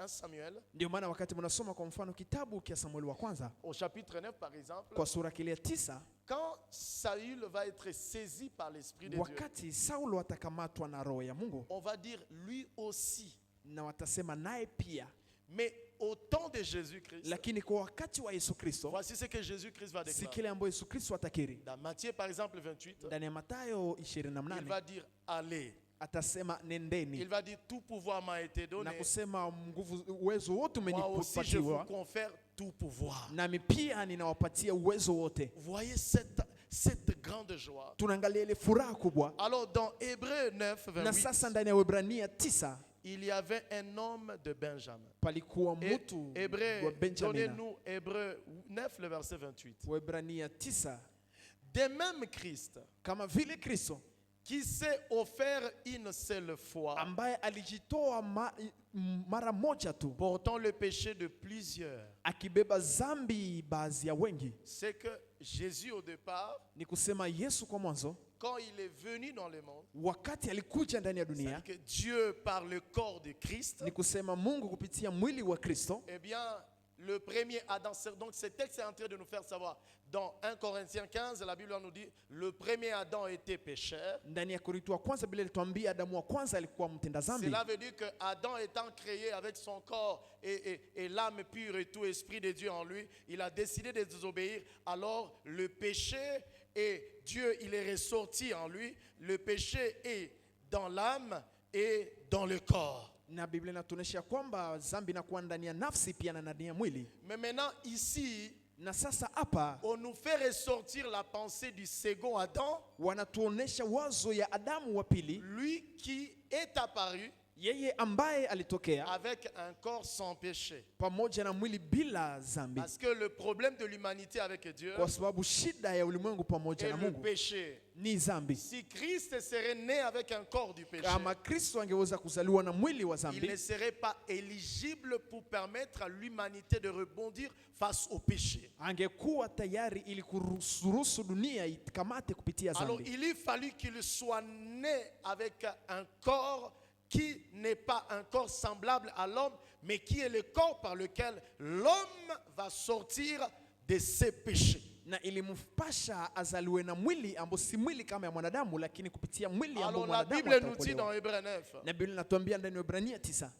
1 Samuel, Ndio maana wakati mnasoma kwa mfano kitabu cha Samueli wa kwanza au chapitre 9 par exemple, kwa sura kile 9, quand Saül va être saisi par l'Esprit de Dieu, wakati Saulo atakamatwa na roho ya Mungu, on va dire lui aussi. na watasema naye pia, Mais au temps de Jésus-Christ, lakini kwa wakati wa Yesu Kristo, voici ce que Jésus-Christ va si déclarer. kile ambacho Yesu Kristo atakiri. Dans Matthieu par exemple 28, Ndani ya Mathayo il 28 va dire allez. atasema Il nendeni, va dire tout pouvoir m'a été donné. na kusema nguvu, uwezo wote Moi aussi je vous umenipatiwa, confère tout pouvoir. nami pia ninawapatia uwezo wote. Vous voyez cette grande joie. Tunaangalia ile furaha kubwa. Alors dans Hébreux 9, Na 28, sasa ndani ya Waebrania 9 il y avait un homme de Benjamin. palikuwa Et mtu wa Hébreu, Benjamina. donnez-nous Hébreu 9, le verset 28. Waebrania 9, De même Christ, kama vile Kristo qui s'est offert une seule fois, ambaye alijitoa mara moja tu portant le péché de plusieurs. akibeba zambi baadhi ya wengi. C'est que Jésus au départ, Ni kusema Yesu kwa mwanzo, quand il est venu dans le monde, wakati alikuja ndani ya dunia, c'est que Dieu par le corps de Christ, ni kusema Mungu kupitia mwili wa Kristo. eh bien, le premier Adam, donc ce texte est en train de nous faire savoir, dans 1 Corinthiens 15, la Bible nous dit, le premier Adam était pécheur. Ndani ya Korinto wa kwanza Biblia ilituambia Adamu wa kwanza alikuwa mtenda zambi. Cela veut dire que Adam étant créé avec son corps et l'âme pure et tout esprit de Dieu en lui, il a décidé de désobéir. Alors le péché, et Dieu il est ressorti en lui, le péché est dans l'âme et dans le corps. Na Biblia inatuonyesha kwamba zambi inakuwa ndani ya nafsi pia na ndani ya mwili. Mais maintenant ici, Na sasa hapa on nous fait ressortir la pensée du second Adam, wanatuonesha wazo ya Adamu wa pili, lui qui est apparu yeye ambaye alitokea avec un corps sans péché. pamoja na mwili bila zambi, Parce que le problème de l'humanité avec Dieu kwa sababu shida ya ulimwengu pamoja est na le Mungu péché. ni zambi. Si Christ serait né avec un corps du péché, Kama Kristo angeweza kuzaliwa na mwili wa il zambi, ne serait pas éligible pour permettre à l'humanité de rebondir face au péché. angekuwa tayari ili kuruhusu dunia ikamate kupitia Alors zambi. il a fallu qu'il soit né avec un corps qui n'est pas un corps semblable à l'homme, mais qui est le corps par lequel l'homme va sortir de ses péchés. Na ilimpasha azaliwe na mwili ambao si mwili kama ya mwanadamu, lakini kupitia mwili ambao Alors la mwanadamu Bible nous dit ataokolewa. dans Hébreux 9, Na Biblia inatuambia ndani ya Waebrania 9,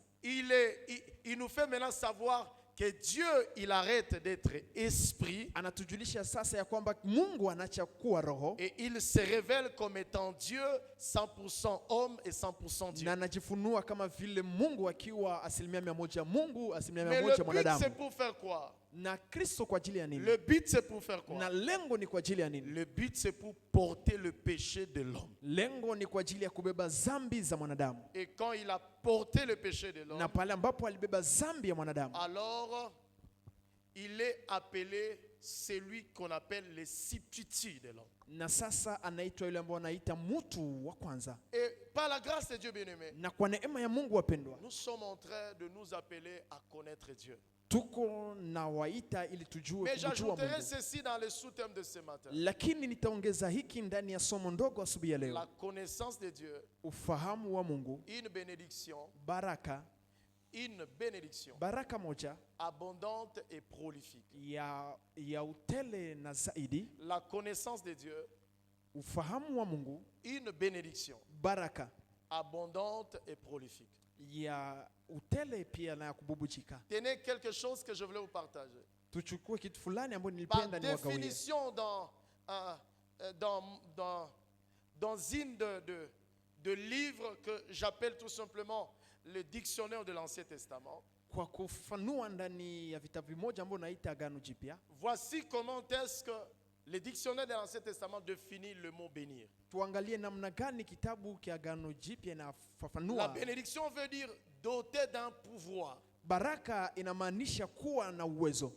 il nous fait maintenant savoir que Dieu, il arrête d'être esprit anatujulisha sasa ya kwamba Mungu anacha kuwa roho et il se révèle comme étant Dieu 100% homme et 100% Dieu. na anajifunua kama vile Mungu akiwa 100% Mungu, 100% Mais le but c'est mwanadamu. pour faire quoi? Na Kristo kwa ajili ya nini? Le but c'est pour faire quoi? Na lengo ni kwa ajili ya nini? Le but c'est pour porter le péché de l'homme. Lengo ni kwa ajili ya kubeba zambi za mwanadamu. Et quand il a porté le péché de l'homme, Na pale ambapo alibeba zambi ya mwanadamu, alors il est appelé celui qu'on appelle les substituts de l'homme. na sasa anaitwa yule ambao anaita mtu wa kwanza. Et par la grâce de Dieu bien-aimé, Na kwa neema ya Mungu wapendwa, nous sommes en train de nous appeler à connaître Dieu. tuko na waita ili tujue Mais kumjua j'ajouterai Mungu. ceci dans le sous-thème de ce matin. Lakini nitaongeza hiki ndani ya somo ndogo asubuhi ya La leo. connaissance de Dieu, Ufahamu wa Mungu, une bénédiction, baraka moja abondante et prolifique. ya utele na zaidi. La connaissance de Dieu, Ufahamu wa Mungu, une bénédiction baraka abondante et prolifique. ya utele pia na ya kububujika. Tenez quelque chose que je voulais vous partager. Tuchukue kitu fulani ambacho Par nilipenda niwagawie. définition, dans une de livres que j'appelle tout simplement le dictionnaire de l'Ancien Testament, Kwa kufanua ndani ya vitabu vimoja ambavyo naita Agano Jipya, voici comment est-ce que le dictionnaire de l'Ancien Testament définit le mot bénir. tuangalie namna gani kitabu kia Agano Jipya La inafafanua. bénédiction veut dire doté d'un pouvoir. Baraka inamaanisha kuwa na uwezo,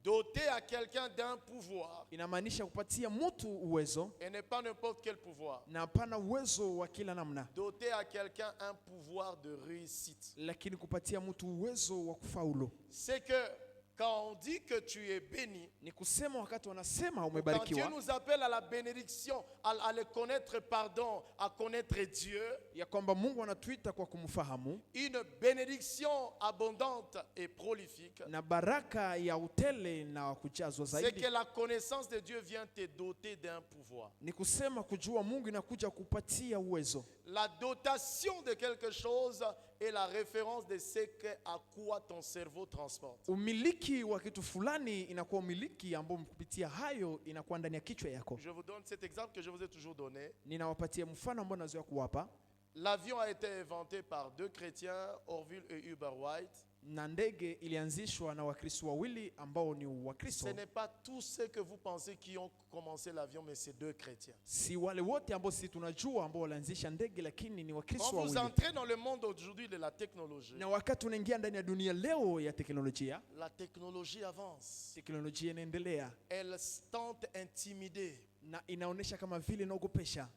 Doter à quelqu'un d'un pouvoir, inamaanisha kupatia mtu uwezo, et n'est pas n'importe quel pouvoir. na hapana uwezo wa kila namna, Doter à quelqu'un un pouvoir de réussite. lakini kupatia mtu uwezo wa kufaulu. C'est que quand on dit que tu es béni, Ni kusema wakati wanasema quand Dieu umebarikiwa, nous appelle à la bénédiction, à le connaître, pardon, à connaître Dieu, ya kwamba Mungu anatuita kwa kumfahamu, une bénédiction abondante et prolifique, na baraka ya utele na kujazwa c'est zaidi. que la connaissance de Dieu vient te doter d'un pouvoir. Ni kusema kujua Mungu inakuja kupatia uwezo. La dotation de quelque chose est la référence de ce que à quoi ton cerveau transporte. Umiliki wa kitu fulani inakuwa umiliki ambao kupitia hayo inakuwa ndani ya kichwa yako. Je vous donne cet exemple que je vous ai toujours donné. Ninawapatia mfano ambao nazoea kuwapa. L'avion a été inventé par deux chrétiens, Orville et Hubert White. Na ndege ilianzishwa na Wakristo wawili ambao ni Wakristo. Ce n'est pas tous ceux que vous pensez qui ont commencé l'avion, mais c'est deux chrétiens. Si wale wote ambao sisi tunajua ambao walianzisha ndege, lakini ni Wakristo Quand vous wawili. entrez dans le monde aujourd'hui de la technologie, Na wakati unaingia ndani ya dunia leo ya teknolojia, la technologie avance. teknolojia inaendelea Elle tente d'intimider. na inaonesha kama vile inaogopesha.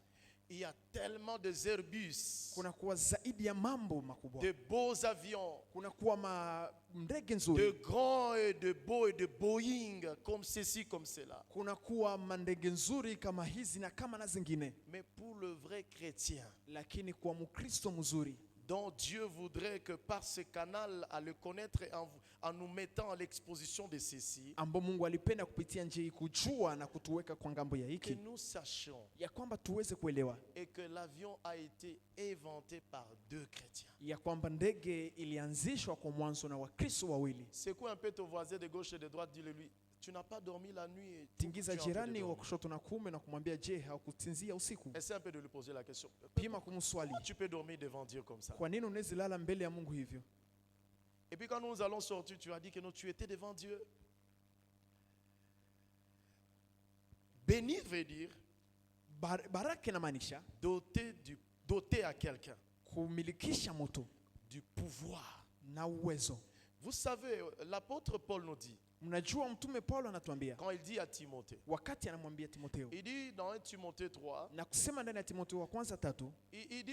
Il y a tellement de Airbus, Kuna kuwa zaidi ya mambo makubwa. de beaux avions, Kuna kuwa ndege de nzuri. grands et de beaux et de Boeing, comme ceci, comme cela. Kuna kuwa mandege nzuri kama hizi na kama na zingine. Mais pour le vrai chrétien, Lakini kwa Mkristo mzuri, dont Dieu voudrait que par ce canal, à le connaître et en nous mettant à l'exposition de ceci, ambao Mungu alipenda kupitia njia hii kujua na kutuweka kwa ngambo ya que hiki, nous sachions ya kwamba tuweze kuelewa et que l'avion a été inventé par deux chrétiens. ya kwamba ndege ilianzishwa kwa mwanzo na Wakristo wawili. Secoue un peu ton voisin de gauche et de droite, dis-le-lui, tu n'as pas dormi la nuit. Et Tingiza tu es en train de jirani wa dormir. kushoto na kuume na kumwambia, je, haukusinzia usiku? Essaie un peu de lui poser la question. Pima kumswali, Tu peux dormir devant Dieu comme ça. kwa nini unaweza lala mbele ya Mungu hivyo? Et puis quand nous allons sortir, tu as dit que non, tu étais devant Dieu. Bénir veut dire Baraka inamaanisha doter à quelqu'un kumilikisha mtu du pouvoir. na uwezo. Vous savez, l'apôtre Paul nous dit, Mnajua mtume Paulo anatuambia quand il dit à Timothée, wakati anamwambia Timotheo, il dit dans 1 Timothée 3, na kusema ndani ya Timotheo wa kwanza 3, il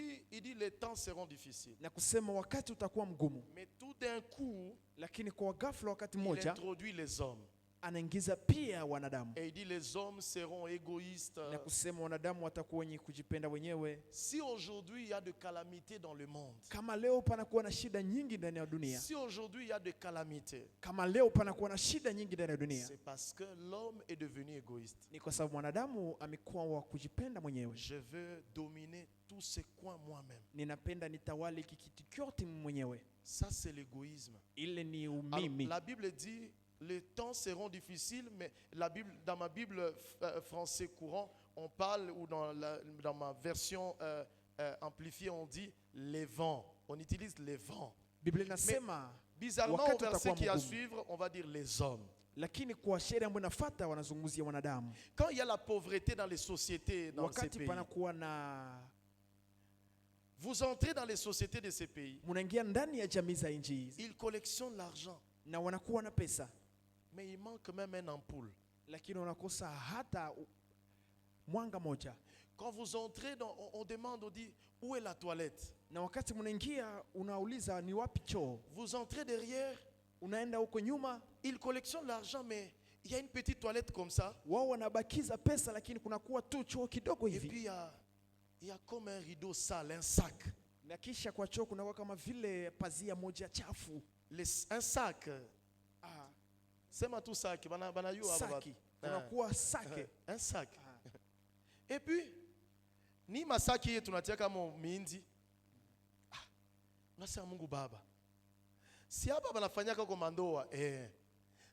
dit les temps seront difficiles. na kusema wakati utakuwa mgumu, Mais tout d'un coup, lakini kwa ghafla wakati il mmoja introduit les hommes. anaingiza pia wanadamu, Et il dit les hommes seront égoïstes. na kusema wanadamu watakuwa wenye kujipenda wenyewe. Si aujourd'hui il y a de calamités dans le monde, Kama leo panakuwa na shida nyingi ndani ya dunia, si aujourd'hui il y a de calamités, kama leo panakuwa na shida nyingi ndani ya dunia, c'est parce que l'homme est devenu égoïste. ni kwa sababu mwanadamu amekuwa wa kujipenda mwenyewe. Je veux dominer tous ces coins moi-même. Ninapenda nitawale hiki kitu kyote mwenyewe. Ça, c'est l'égoïsme. Ile ni Alors, umimi. la Bible dit les temps seront difficiles, mais dans ma Bible français courant, on parle, ou dans ma version amplifiée, on dit les vents. On utilise les vents. Biblia inasema, Bizarrement, au wakati verset utakuwa qui a mgumu. suivre, on va dire les hommes. lakini kwa sheria ambayo inafuata wanazungumzia wanadamu. Quand il y a la pauvreté dans les sociétés dans ces Wakati pays, panakuwa na vous entrez dans les sociétés de ces pays, munaingia ndani ya jamii za nchi hizi ils collectionnent l'argent, na wanakuwa na pesa, mais il manque même une ampoule. lakini wanakosa hata mwanga moja. Quand vous entrez, on demande, on dit, où est la toilette? Na wakati munaingia unauliza ni wapi choo, Vous entrez derrière, unaenda huko nyuma, ils collectionnent l'argent, mais il y a une petite toilette comme ça. wao wanabakiza pesa, lakini kunakuwa tu choo kidogo Et hivi, puis il y a comme un rideau sale, un sac. na kisha kwa choo kunakuwa kama vile pazia moja chafu. Un sac. Ah, C'est ma tout sac. saki, kunakuwa sake. Un sac. Ah. Et puis, ni masaki yetu tunatia kama mindi. Unasema Mungu Baba. Si hapa banafanyaka kwa mandoa,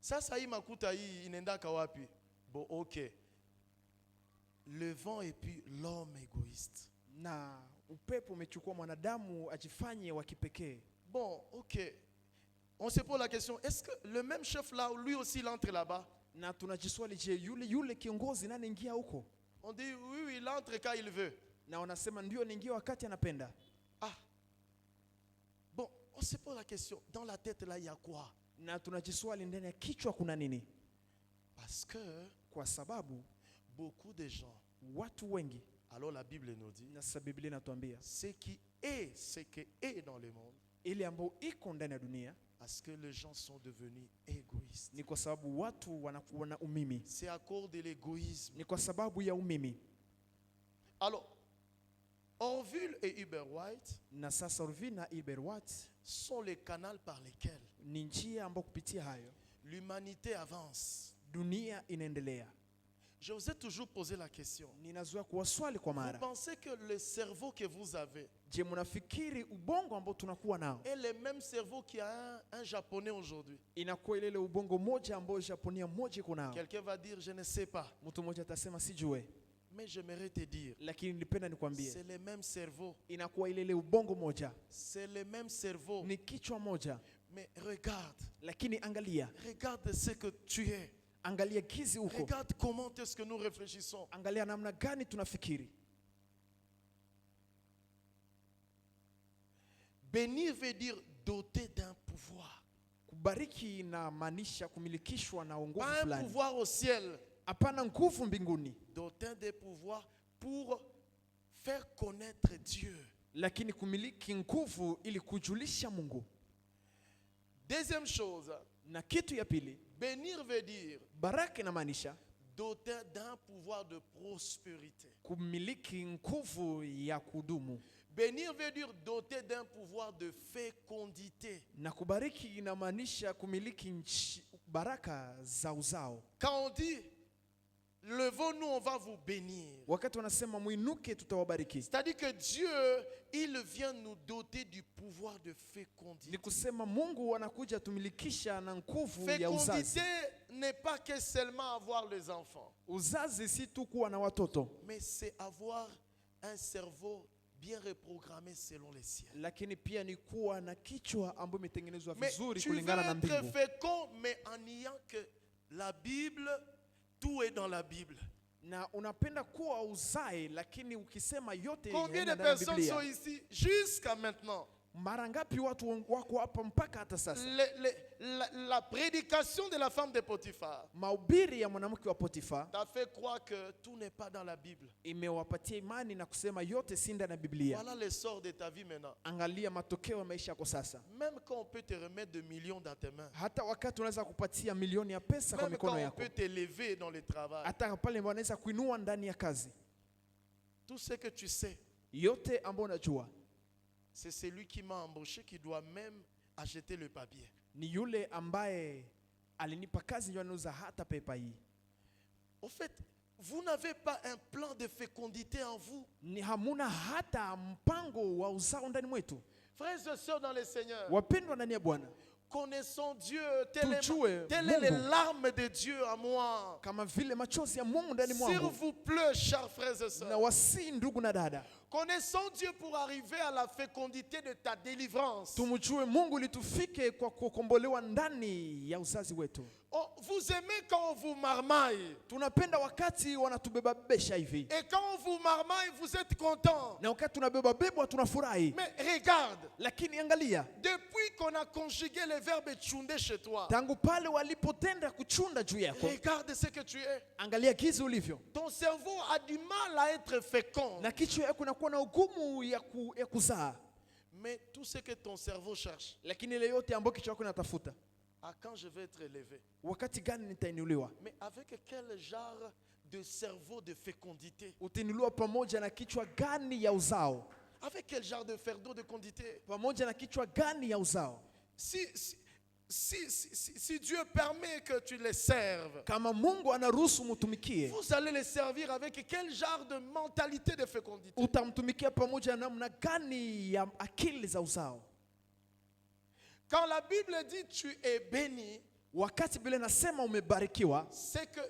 sasa hii makuta hii inaendaka wapi? Bon, OK. Le vent et puis l'homme égoïste. Na upepo umechukua mwanadamu ajifanye wa kipekee. Bon, OK. On se pose la question, est-ce que le même chef là, lui aussi, il entre là-bas? Na tunajiswali, je, yule kiongozi nani ingia huko? On dit oui, il entre quand il veut. Na wanasema ndio anaingia wakati anapenda. Ah. Bon, on se pose la question, dans la tête là, il y a quoi? Na tunajiswali ndani ya kichwa kuna nini? Parce que Kwa sababu beaucoup de gens, watu wengi, alors la Bible nous dit, na sasa Biblia inatuambia ce qui est dans le monde, ile ambayo iko ndani ya dunia parce que les gens sont devenus égoïstes. ni kwa sababu watu wanakuwa na umimi, C'est à cause de l'égoïsme. ni kwa sababu ya umimi. Alors, Orville et Hubert White Na sasa Orville na Hubert White sont les canaux par lesquels ni njia ambayo kupitia hayo l'humanité avance. dunia inaendelea. Je vous ai toujours posé la question. Ninazoea kuwaswali kwa Vous mara, pensez que le cerveau que vous avez je, mnafikiri ubongo ambao tunakuwa nao est le même cerveau qu'il y a un Japonais aujourd'hui? inakuwa ile ubongo moja ambao Japonia moja iko nao? Quelqu'un va dire, je ne sais pas. Mtu mmoja atasema sijue, Mais j'aimerais te dire, lakini nilipenda nikwambie c'est le même cerveau. inakuwa ile ubongo moja, C'est le même cerveau. ni kichwa moja, Mais regarde, lakini angalia, regarde ce que tu es. angalia gizi uko, Regarde comment est-ce que nous réfléchissons. angalia namna gani tunafikiri. Bénir veut dire doter d'un pouvoir. Kubariki inamaanisha kumilikishwa na nguvu Pas un fulani, pouvoir au ciel, hapana nguvu mbinguni, doter des pouvoirs pour faire connaître Dieu. lakini kumiliki nguvu ili kujulisha Mungu. Deuxième chose, Na kitu ya pili, bénir veut dire baraka inamaanisha doter d'un pouvoir de prospérité. kumiliki nguvu ya kudumu, Bénir veut dire doter d'un pouvoir de fécondité. na kubariki inamaanisha kumiliki baraka za uzao. Quand on dit levons-nous, on va vous bénir, Wakati wanasema muinuke tutawabariki, c'est-à-dire que Dieu, il vient nous doter du pouvoir de ni fécondité. kusema Mungu anakuja tumilikisha na nguvu ya uzazi. Fécondité n'est pas que seulement avoir les enfants, Uzazi si tu kuwa na watoto, mais c'est avoir un cerveau bien reprogrammé selon les cieux. lakini pia ni kuwa na kichwa ambayo imetengenezwa Mais vizuri tu veux kulingana na être mbingu. fécond, mais en niant que la Bible, tout est dans la Bible. Na unapenda kuwa uzae, lakini ukisema yote Combien de yanaenda ndani ya personnes sont Biblia. ici jusqu'à maintenant? Mara ngapi watu wako hapa mpaka hata sasa? La prédication de la femme de Potiphar Mahubiri ya mwanamke wa Potifa t'a fait croire que tout n'est pas dans la Bible. imewapatia imani na kusema yote si ndani ya Biblia. Voilà le sort de ta vie maintenant. Angalia matokeo ya maisha yako sasa. Même quand on peut te remettre de millions dans tes mains, Hata wakati unaweza kupatia milioni ya pesa kwa même quand mikono on yako, peut t'élever dans le travail, hata pale wanaweza kuinua ndani ya kazi, tout ce que tu sais, yote ambayo unajua c'est celui qui m'a embauché qui doit même acheter le papier. ni yule ambaye alinipa kazi ndio anauza hata pepa hii. Au fait, vous n'avez pas un plan de fécondité en vous. Ni hamuna hata mpango wa uzao ndani mwetu. Frères et sœurs dans le Seigneur, Wapendwa ndani ya Bwana, connaissons Dieu, telles Tujue est les Mungu. larmes de Dieu en moi. kama vile machozi ya Mungu ndani S'il mwangu, vous plaît, chers frères et na sœurs, wasi ndugu na dada, connaissons Dieu pour arriver à la fécondité de ta délivrance. tumjue Mungu ili tufike kwa kukombolewa ndani ya uzazi wetu. Oh, vous aimez quand on vous marmaille. Tunapenda wakati wanatubeba besha hivi, Et quand on vous marmaille, vous êtes content. na wakati tunabeba bebwa tunafurahi. Mais regarde, Lakini angalia, depuis qu'on a conjugué le verbe tchunde chez toi, tangu pale walipotenda kuchunda juu yako, regarde ce que tu es. angalia gizi ulivyo, Ton cerveau a du mal à être fécond. na kichwa yako inakuwa na ugumu ya kuzaa. Mais tout ce que ton cerveau cherche, Lakini ile yote ambayo kichwa yako inatafuta, à quand je vais être élevé? wakati gani nitainuliwa? Mais avec quel genre de cerveau de fécondité? Utainuliwa pamoja na kichwa gani ya uzao? Avec quel genre de fardeau de fécondité? Pamoja na kichwa gani ya uzao? Si Dieu permet que tu les serves, Kama Mungu anaruhusu mutumikie, vous allez les servir avec quel genre de mentalité de fécondité? utamtumikia pamoja na namna gani ya akili za uzao? Quand la Bible dit tu es béni, Wakati Biblia nasema umebarikiwa, c'est que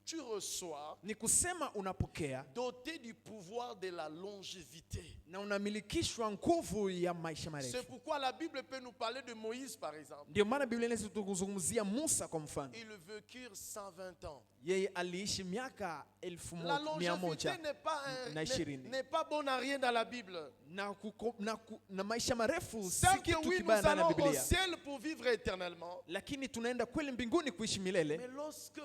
tu reçois ni kusema unapokea doté du pouvoir de la longévité. na unamilikishwa nguvu ya maisha C'est marefu. pourquoi la Bible peut nous parler de Moïse par exemple. Ndio maana Biblia inaweza kuzungumzia Musa kwa mfano. Il vécut 120 ans. Yeye aliishi miaka La 1100 longévité n'est pas bonne à rien dans la Bible. na maisha marefu si C'est que kitu oui, kibaya nous ndani ya allons au Biblia, ciel pour vivre éternellement. lakini tunaenda kweli mbinguni kuishi milele. Mais lorsque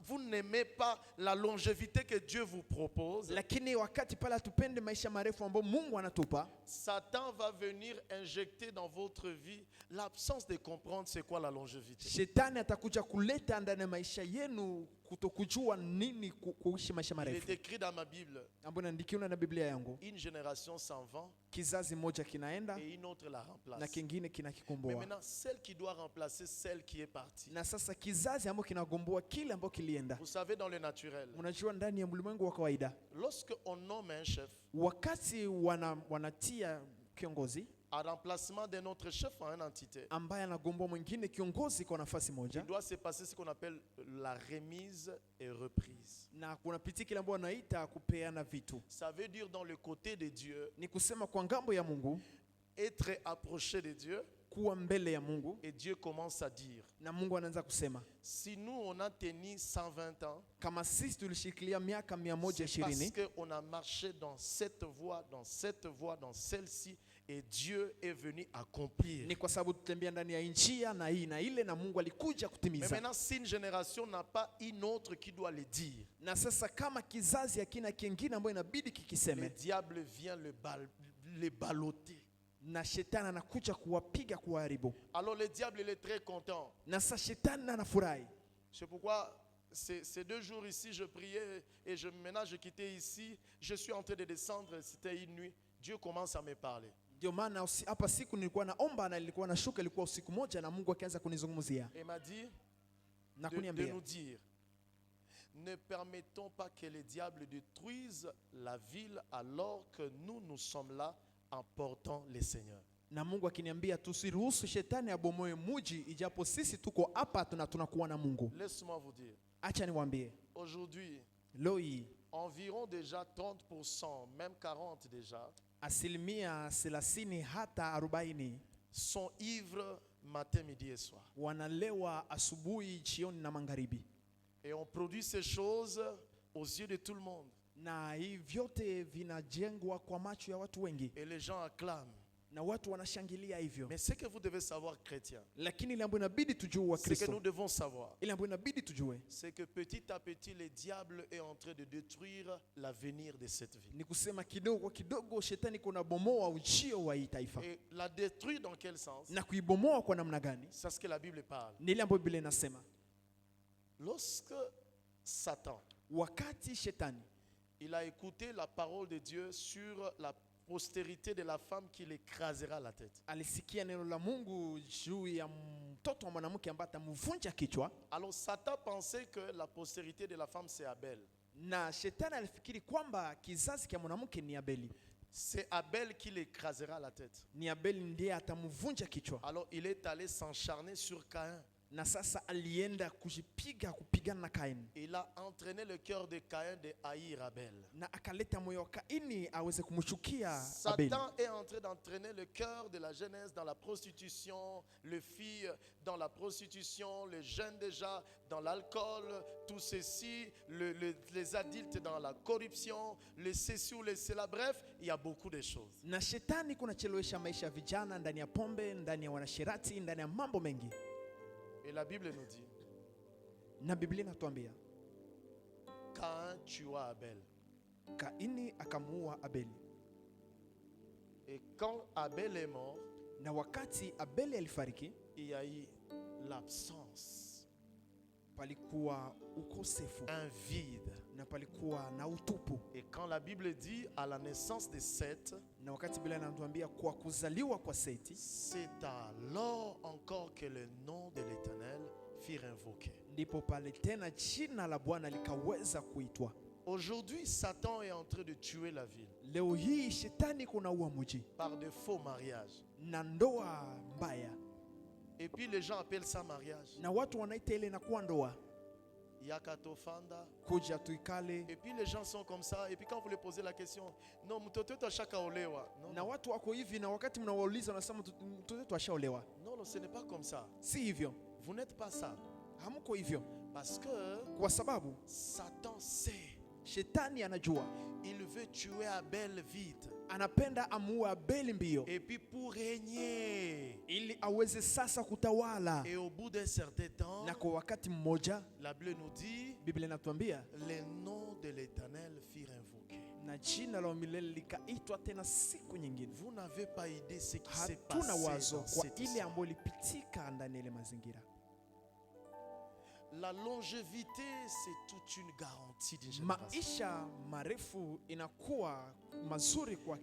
vous n'aimez pas la longévité que Dieu vous propose, Lakini wakati pale hatupende maisha marefu ambayo Mungu anatupa, Satan va venir injecter dans votre vie l'absence de comprendre c'est quoi la longévité. Shetani atakuja kuleta ndani ya maisha yenu kutokujua nini kuishi maisha Il est marefu. écrit dans ma Bible, Ambapo naandikiwa na Biblia yangu, une génération s'en va kizazi moja kinaenda et une autre la na remplace. kingine Mais kinakikomboa. maintenant, celle qui doit remplacer celle qui est partie. Na sasa kizazi ambacho kinagomboa kile ambacho kilienda. Vous savez, dans le naturel, Unajua ndani ya ulimwengu wa kawaida, lorsque on nomme un chef, wakati wanatia kiongozi à remplacement de notre chef en une entité, ambaye anagomboa mwingine kiongozi kwa nafasi il moja, doit se passer ce qu'on appelle la remise et reprise. na kuna pitii kile ambayo wanaita kupeana vitu. Ça veut dire dans le côté de Dieu, Ni kusema kwa ngambo ya Mungu, être approché de Dieu, kuwa mbele ya Mungu, et Dieu commence à dire, na Mungu anaanza kusema, si nous on a tenu 120 ans, kama sisi tulishikilia miaka c'est parce 120 qu'on a marché dans cette voie, dans cette voie, dans celle-ci, et Dieu est venu accomplir. ni kwa sababu tutembea ndani ya njia na hii na ile, na Mungu alikuja Mais kutimiza. maintenant, si une génération n'a pas une autre qui doit le dire, Na sasa kama kizazi hakina kingine ambayo inabidi le kikiseme, diable vient les balloter. na shetani anakuja kuwapiga, kuwaharibu. Alors le diable, il est très content. Na sasa shetani anafurahi. C'est pourquoi ces 2 jours ici, je priais et maintenant je quittais ici. Je suis en train de descendre, c'était une nuit. Dieu commence à me parler. Ndio maana hapa siku nilikuwa naomba na nilikuwa nashuka, ilikuwa usiku moja, na Mungu akaanza kunizungumzia Et m'a dit na de kuniambia, nous dire, ne permettons pas que le diable détruise la ville alors que nous sommes là en portant le Seigneur. na Mungu akiniambia tusiruhusu shetani abomoe muji, ijapo sisi tuko hapa tunakuwa na Mungu. Laisse-moi vous dire, Acha niwaambie, aujourd'hui, leo hii environ déjà 30%, même 40% déjà, asilimia 30 hata 40 sont ivres matin, midi et soir. wanalewa asubuhi, jioni na magharibi, Et on produit ces choses aux yeux de tout le monde. na hii vyote vinajengwa kwa macho ya watu wengi, Et les gens acclament. na watu wanashangilia hivyo. Mais ce que vous devez savoir, chrétiens, Lakini ile ambayo inabidi tujue wa ce que nous Kristo, devons savoir, ile ambayo inabidi tujue c'est que petit à petit, le diable est en train de détruire l'avenir de cette vie. ni kusema kidogo kwa kidogo shetani kuna bomoa ujio wa hii taifa. Et la détruire dans quel sens? Na kuibomoa kwa namna gani? C'est ce que la Bible parle. Ni ile ambayo Biblia inasema, Lorsque Satan, wakati shetani il a écouté la parole de Dieu sur la postérité de la femme qui l'écrasera la tête. alisikia neno la Mungu juu ya mtoto wa mwanamke ambaye atamvunja kichwa, Alors Satan pensait que la postérité de la femme c'est Abel. na shetani alifikiri kwamba kizazi cha mwanamke ni Abeli, C'est Abel qui l'écrasera la tête. ni Abeli ndiye atamvunja kichwa. Alors il est allé s'encharner sur Caïn. Na sasa alienda kupigana na Kaini, Il a entraîné le cœur de Caïn de haïr Abel. na akaleta moyo wa Kaini aweze kumchukia Abeli. Satan est en train d'entraîner le cœur de la jeunesse dans la prostitution, les filles dans la prostitution, les jeunes déjà dans l'alcool, tout ceci, les adultes dans la corruption, les ceci ou les cela. Bref, il y a beaucoup de choses. Na shetani kunachelewesha maisha ya vijana ndani ya pombe, ndani ya wanasherati, ndani ya mambo mengi. Et la Bible nous dit, Na Biblia inatuambia Caïn tua Abel. Kaini akamuua Abeli. Et quand Abel est mort, Na wakati Abeli alifariki, il y a eu l'absence, palikuwa ukosefu un vide. na palikuwa na utupu. Et quand la Bible dit à la naissance de Seth, Na wakati Biblia inatuambia kwa kuzaliwa kwa Seti, c'est alors encore que le nom de l'Éternel fut invoqué. ndipo pale tena jina la Bwana likaweza kuitwa. Aujourd'hui, Satan est en train de tuer la ville Leo hii shetani kunaua mji par de faux mariages. na ndoa mbaya, Et puis les gens appellent ça mariage. na watu wanaita ile inakuwa ndoa, Yakatofanda. kuja tuikale. Et puis les gens sont comme ça. Et puis quand vous leur posez la question, non, mtoto wetu ashakaolewa. Na Non, watu wako hivi, na wakati mnawauliza wanasema mtoto wetu ashaolewa. non, non, ce n'est pas comme ça. Si hivyo, Vous n'êtes pas ça. hamko hivyo, Parce que kwa sababu Satan sait, shetani anajua, il veut tuer Abel vite. anapenda amuue Abeli mbio, Et puis pour régner. ili aweze sasa kutawala. Et au bout d'un certain temps, Na kwa wakati mmoja, la Bible nous dit, Biblia inatuambia les noms de l'Éternel furent invoqués. na jina la milele likaitwa tena siku nyingine. Vous n'avez pas idée ce qui s'est passé Hatuna wazo dans kwa cette ile histoire. ambayo ilipitika ndani ya ile mazingira. La longévité, c'est toute une garantie d'une génération. Maisha marefu inakuwa mazuri kwa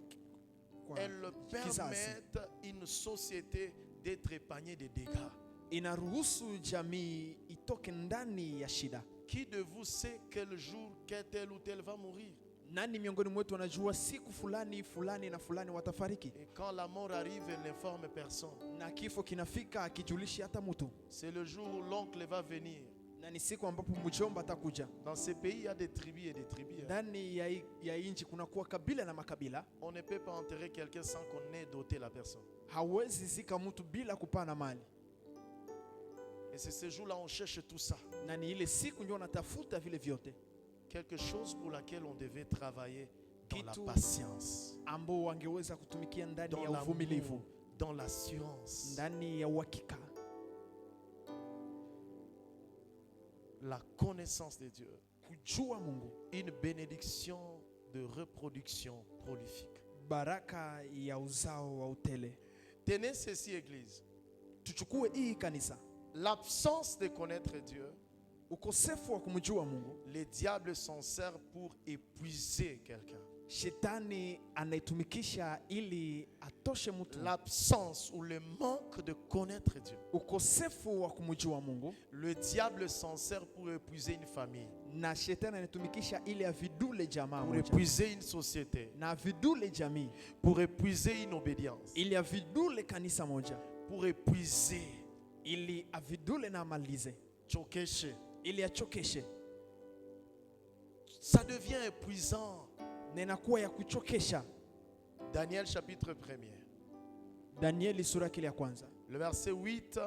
Elles kizazi, permettent une société d'être épargnée des dégâts. inaruhusu jamii itoke ndani ya shida. Qui de vous sait quel jour tel ou tel va mourir? Nani miongoni mwetu anajua siku fulani fulani na fulani watafariki? Et quand la mort arrive, elle n'informe personne. Na kifo kinafika akijulishi hata mtu. C'est le jour où l'oncle va venir. Na ni siku ambapo mjomba atakuja. Dans ces pays, il y a des tribus et des tribus. Ndani ya inchi kuna kuwa kabila na makabila. On ne peut pas enterrer quelqu'un sans qu'on ait doté la personne. Hawezi zika mtu bila kupana mali. Et c'est ce jour-là on cherche tout ça. Na ni ile siku ndio natafuta vile vyote. Quelque chose pour laquelle on devait travailler dans la Kitu patience, ambao wangeweza kutumikia ndani dans ya l'amour, uvumilivu, dans l'assurance, ndani ya uhakika, la connaissance de Dieu, kujua Mungu, une bénédiction de reproduction prolifique. baraka ya uzao wa utele. Tenez ceci, Église. Tuchukue hii kanisa. L'absence de connaître Dieu, Ukosefu wa kumjua Mungu, les diables s'en servent pour épuiser quelqu'un. shetani anaitumikisha ili atoshe mtu. L'absence ou le manque de connaître Dieu, Ukosefu wa kumjua Mungu, le diable s'en sert pour épuiser une famille, na shetani anaitumikisha ili avidule jamaa pour moja, épuiser une société, na avidule jamii, pour épuiser une obédience, ili avidule kanisa moja, pour épuiser, ili avidule na amalize, chokeshe. ili achokeshe. Ça devient épuisant. Na inakuwa ya kuchokesha. Daniel chapitre 1er, Danieli sura yake ya kwanza, le verset 8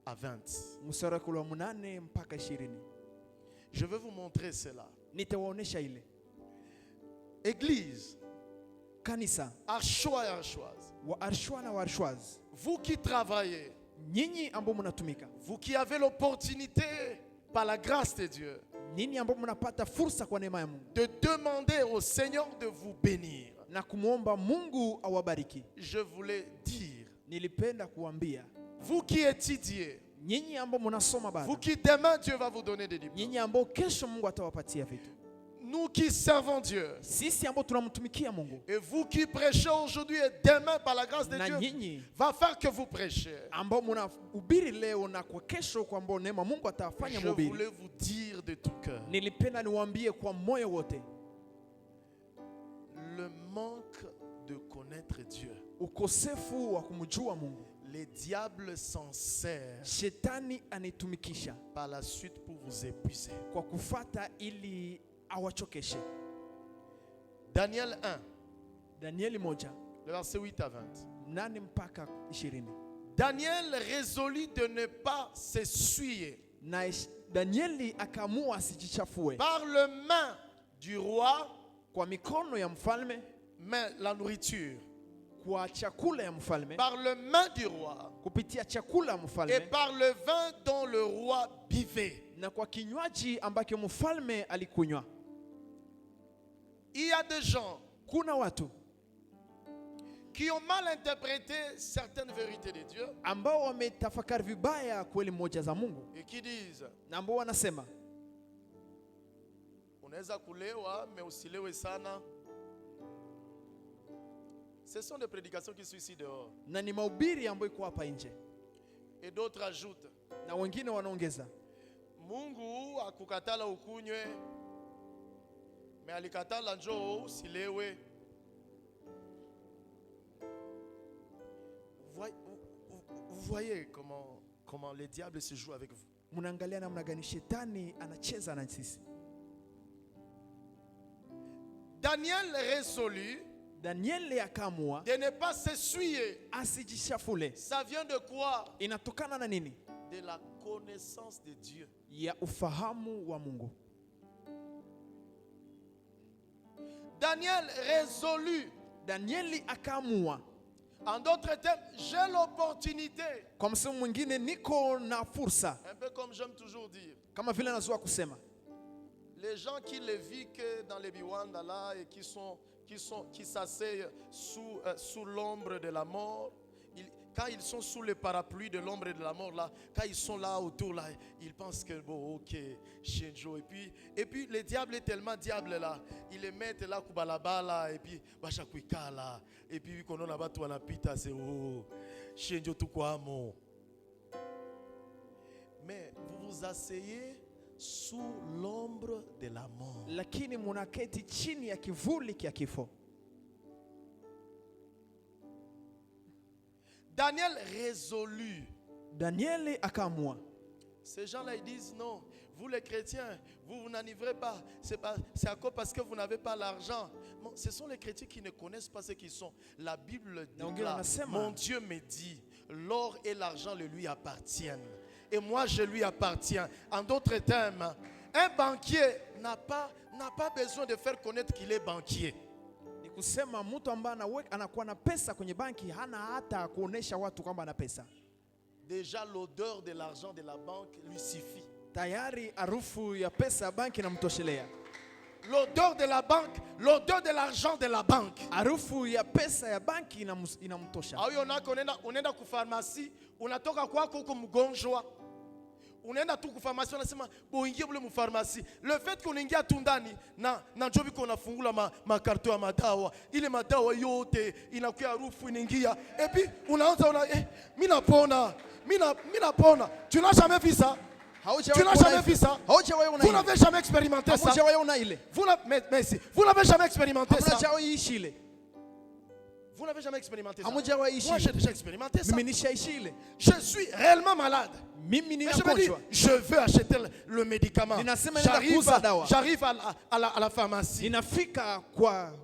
à 20. mstari wa 8 mpaka 20. Je veux vous montrer cela. Nitawaonesha ile. Église, Kanisa, Archois et Archoises, wa Arshwa na wa Arshwaz, vous qui travaillez, nyinyi ambao mnatumika, vous qui avez l'opportunité par la grâce de Dieu nyinyi ambao mnapata fursa kwa neema ya Mungu de demander au Seigneur de vous bénir, na kumwomba Mungu awabariki. je voulais dire, Nilipenda kuambia vous qui étudiez, nyinyi ambao mnasoma vous bado, qui demain Dieu va vous donner des diplômes, nyinyi ambao kesho Mungu atawapatia vitu, nous qui servons Dieu, sisi ambao tunamtumikia Mungu, et vous qui prêchez aujourd'hui et demain par la grâce de na Dieu, nyinyi va faire que vous prêchez. ambao mnahubiri leo na kwa kesho kwa ambao neema Mungu atafanya Je mhubiri. voulais vous dire de tout cœur, Nilipenda niwaambie kwa moyo wote, le manque de connaître Dieu, ukosefu wa kumjua Mungu, les diables s'en servent shetani anitumikisha par la suite pour vous épuiser. kwa kufata ili awachokeshe. Daniel 1, Danieli 1 le verset 8 à 20. 8 mpaka 20. Daniel résolut de ne pas s'essuyer Na Danieli akaamua asijichafue par le main du roi, kwa mikono ya mfalme, mais la nourriture, kwa chakula ya mfalme, par le main du roi kupitia chakula ya et mfalme, par le vin dont le roi buvait. na kwa kinywaji ambacho mfalme alikunywa. Il y a des gens Kuna watu qui ont mal interprété certaines vérités de Dieu ambao wametafakari vibaya kweli moja za Mungu, et qui disent, na ambao wanasema unaweza kulewa mais usilewe sana. Ce sont des prédications qui sont ici dehors. na ni mahubiri ambayo iko hapa nje, Et d'autres ajoutent, na wengine wanaongeza, Mungu akukatala ukunywe, mais alikatala njoo usilewe. Vous voyez comment le diable se joue avec vous. mnaangalia namna gani shetani anacheza na sisi. Daniel résolut Danieli akaamua de ne pas s'essuyer. asijishafule. Ça vient de quoi? Inatokana na nini? De la connaissance de Dieu. Ya ufahamu wa Mungu. Daniel résolut. Danieli akaamua, En d'autres termes, j'ai l'opportunité. kwa msemo mwingine niko na fursa, Un peu comme j'aime toujours dire. kama vile nazoa kusema, Les gens qui ne vivent que dans les biwanda là et qui s'asseyent sous l'ombre de la mort, quand ils sont sous le parapluie de l'ombre de la mort là, quand ils sont là autour là, ils pensent que bon ok, Shinjo et puis le diable est tellement diable là, ils les mettent là kubalaba là et puis bashakwika là et puis qu'on a batu wanapita c'est oh Shinjo tukwamo. Mais vous vous asseyez sous l'ombre de la mort. lakini munaketi chini ya kivuli kia kifo. Daniel résolut Danieli akaamua Ces gens-là, ils disent non. Vous les chrétiens, vous n'enivrez pas. C'est à cause parce que vous n'avez pas l'argent. Bon, ce sont les chrétiens qui ne connaissent pas ce qu'ils sont. La Bible déclare, mon Dieu me dit, l'or et l'argent le lui appartiennent. Et moi, je lui appartiens. En d'autres termes, un banquier n'a pas besoin de faire connaître qu'il est banquier. Ni kusema mtu ambaye anakuwa na pesa kwenye banki hana hata kuonesha watu kwamba ana pesa. Déjà l'odeur de l'argent de la banque lui suffit. Tayari harufu ya pesa ya banki inamtoshelea. L'odeur de la banque, l'odeur de l'argent de la banque. Harufu ya pesa ya banki inamtosha. Au unaenda ku pharmacie, unatoka kwako huko mgonjwa. Unaenda tu ku pharmacie unasema boingie bule mu pharmacie. Le fait qu'on ingia tu ndani na njoo biko unafungula makarto ya madawa. Ile madawa yote inakuwa harufu inaingia. Et puis unaanza mimi napona. Mimi napona. Tu n'as jamais vu ça? Tu n'as jamais vu ça? Vous n'avez jamais expérimenté ça? Vous n'avez jamais expérimenté ça? Vous n'avez jamais expérimenté ça? Moi j'ai déjà expérimenté ça. Je suis réellement malade. Je veux acheter le médicament. J'arrive à la pharmacie.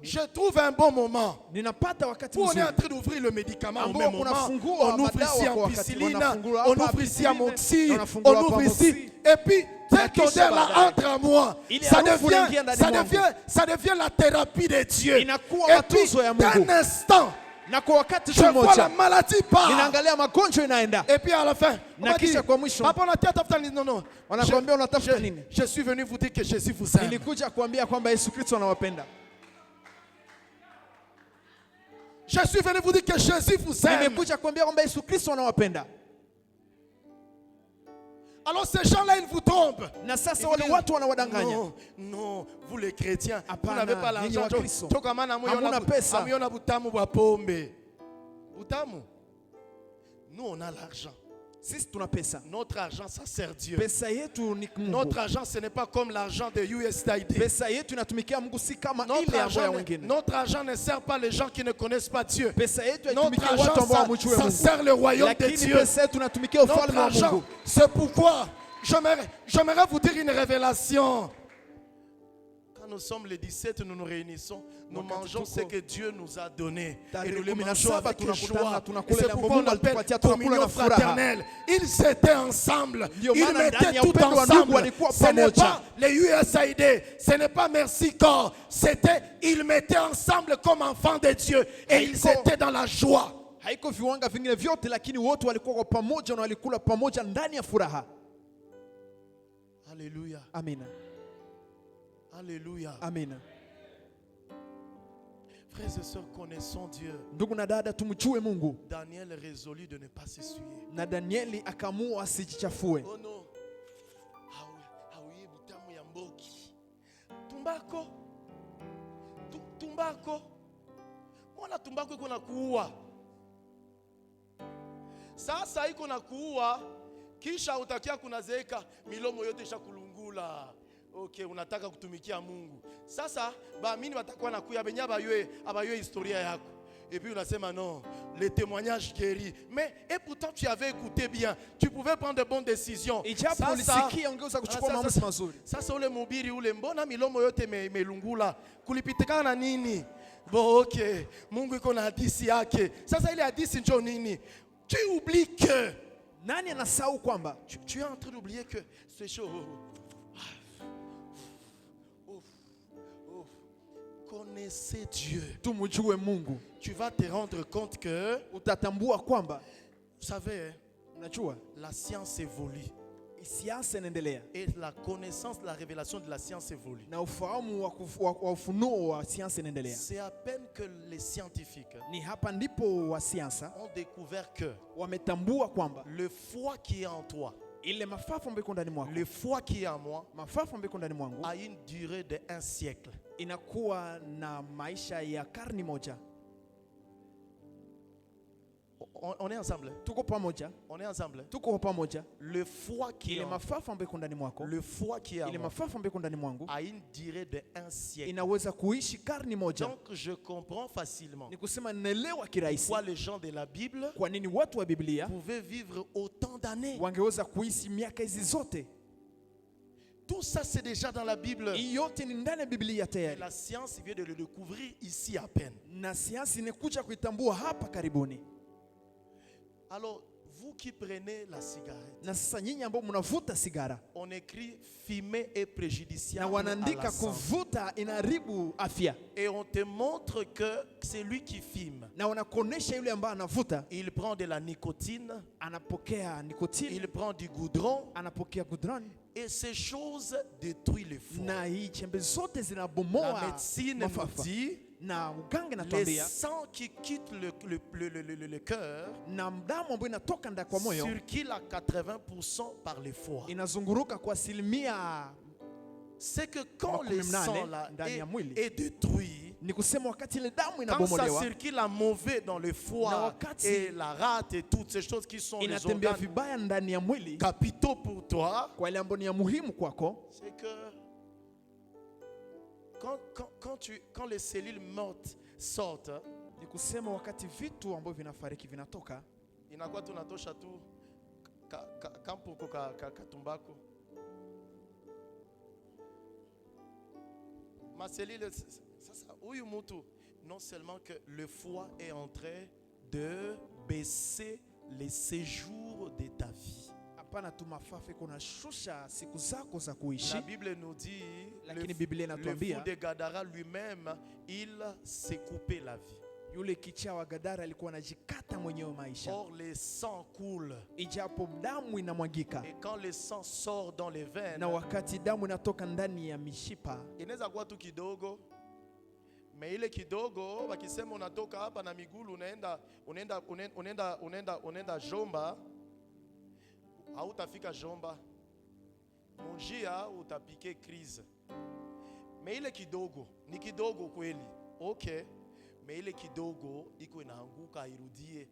Je trouve un bon moment. Où on est en train d'ouvrir le médicament au même moment. On ouvre ici ampicilline, on ouvre ici amoxy, on ouvre ici. Et puis, cette odeur-là entre en moi. Ça devient la thérapie de Dieu. Et puis, d'un instant, je vois la maladie part. Et puis à la fin, on m'a dit, non. Je suis venu vous dire que Jésus vous aime. Je suis venu vous dire que Jésus vous aime. Alors ces gens-là, ils vous trompent. Non, vous les chrétiens, vous n'avez pas l'argent. Nous, on a l'argent. Notre argent, ça sert Dieu. Notre argent, ce n'est pas comme l'argent de USAID. Notre argent ne sert pas les gens qui ne connaissent pas Dieu. Notre argent, ça sert le royaume de Dieu. Notre argent, c'est pourquoi j'aimerais vous dire une révélation. Quand nous sommes les 17, nous nous réunissons, nous mangeons ce que Dieu nous a donné. Et nous le mangeons avec joie. C'est pourquoi on appelle communion fraternelle. Ils étaient ensemble. Ils mettaient tout ensemble. Ce n'est pas les USAID. Ce n'est pas Merci Corps. C'était, ils mettaient ensemble comme enfants de Dieu. Et ils étaient dans la joie. Haiko viwanga vingine vyote lakini wote walikuwa kwa pamoja na walikula pamoja ndani ya furaha. Alléluia. Amina. Alléluia. Amina. Frères et sœurs, connaissons Dieu. Ndugu na dada, tumjue Mungu. Daniel résolut de ne pas s'essuyer. Na Danieli akaamua asijichafue. Oh non. Hauye butamu ya mboki. Tumbako. Tumbako. Mbona tumbako iko na kuua? Sasa iko na kuua, kisha utakia kunazeeka, milomo yote ishakulungula. Okay, unataka kutumikia Mungu. Sasa baamini watakuwa nakuya benya abayue historia yako. Et puis unasema non, les témoignages guéris. Mais et pourtant tu avais écouté bien, tu pouvais prendre de bonnes décisions. Sasa ule mubiri ule mbona milomo yote imelungula? Kulipitikana na nini? Bon, okay, Mungu iko na hadisi yake. Sasa ile hadisi ndio nini? Tu oublies que nani anasahau kwamba tu es en train d'oublier que c'est chaud. Connaissez Dieu. Tumjue Mungu. Tu vas te rendre compte que utatambua kwamba, vous savez, unajua la science évolue. Siasa inaendelea. Et la connaissance, la révélation de la science évolue. Na ufahamu wa ufunuo wa siasa inaendelea. C'est à peine que les scientifiques ni hapa ndipo wa siasa ont découvert que wametambua kwamba le foi qui est en toi, ile mafafu mbiko ndani mwako, le foi qui est en moi, mafafu mbiko ndani mwangu, a une durée de 1 siècle. Inakuwa na maisha ya karni moja. On est ensemble. Tuko pamoja. On est ensemble. Tuko pamoja. Le foie qui Ile est en, mafafa ambayo iko ndani mwako, le foie qui est en ile moi mafafa ambayo iko ndani mwangu a une durée de 1 siècle. inaweza kuishi karni moja. Donc je comprends facilement Ni kusema ninaelewa kirahisi pourquoi les gens de la Bible kwa nini watu wa Biblia pouvaient vivre autant d'années. wangeweza kuishi miaka hizi zote. Tout ça c'est déjà dans la Bible. Hii yote ni ndani ya Biblia Et tayari, la science vient de le découvrir ici à peine. na sayansi inakuja kuitambua hapa karibuni. Alors, vous qui prenez la cigarette, Na sasa nyinyi ambao mnavuta sigara on écrit fumer est na préjudiciable à wanaandika la santé. kuvuta inaharibu afya, Et on te montre que c'est lui qui fume. na wanakuonesha yule ambaye anavuta Il prend de la nicotine, anapokea nikotini, il prend du goudron, anapokea gudrani, et ces choses détruisent le foie. na hii chembe zote La zinabomoa médecine nous mafafa. dit Na uganga les inatuambia sangs qui quittent le cœur na damu ambayo inatoka ndani kwa moyo circulent à 80% par le foie. inazunguruka kwa asilimia. C'est que quand Makumi le mnane sang là ndani ya mwili. est détruit, Ni kusema wakati ile damu quand ça inabomolewa, circule à mauvais dans le Na foie wakati et la rate et toutes ces choses qui sont les inatembea organes vibaya ndani ya mwili, capitaux pour toi, kwa ile ambayo ni ya muhimu kwako, c'est que quand les cellules mortes sortent, ni kusema wakati vitu ambavyo vinafariki vinatoka, inakuwa tunatosha tu kampuko katumbako. Ma cellule, sasa huyu mtu, non seulement que le foie est en train de baisser les séjours de ta vie. hapana tu mafafa kuna shusha siku zako za kuishi. La Bible nous dit, Lakini Biblia le inatuambia fou de Gadara lui-même, il s'est coupé la vie. yule kichaa wa Gadara alikuwa anajikata mwenyewe maisha, Or, le sang coule. ijapo damu inamwagika, Et quand le sang sort dans les veines, na wakati damu inatoka ndani ya mishipa, inaweza kuwa tu kidogo, me ile kidogo wakisema unatoka hapa na migulu unaenda Jomba, hautafika Jomba, munjia utapike crise. Me ile kidogo ni kidogo kweli, okay, me ile kidogo iko inaanguka irudie.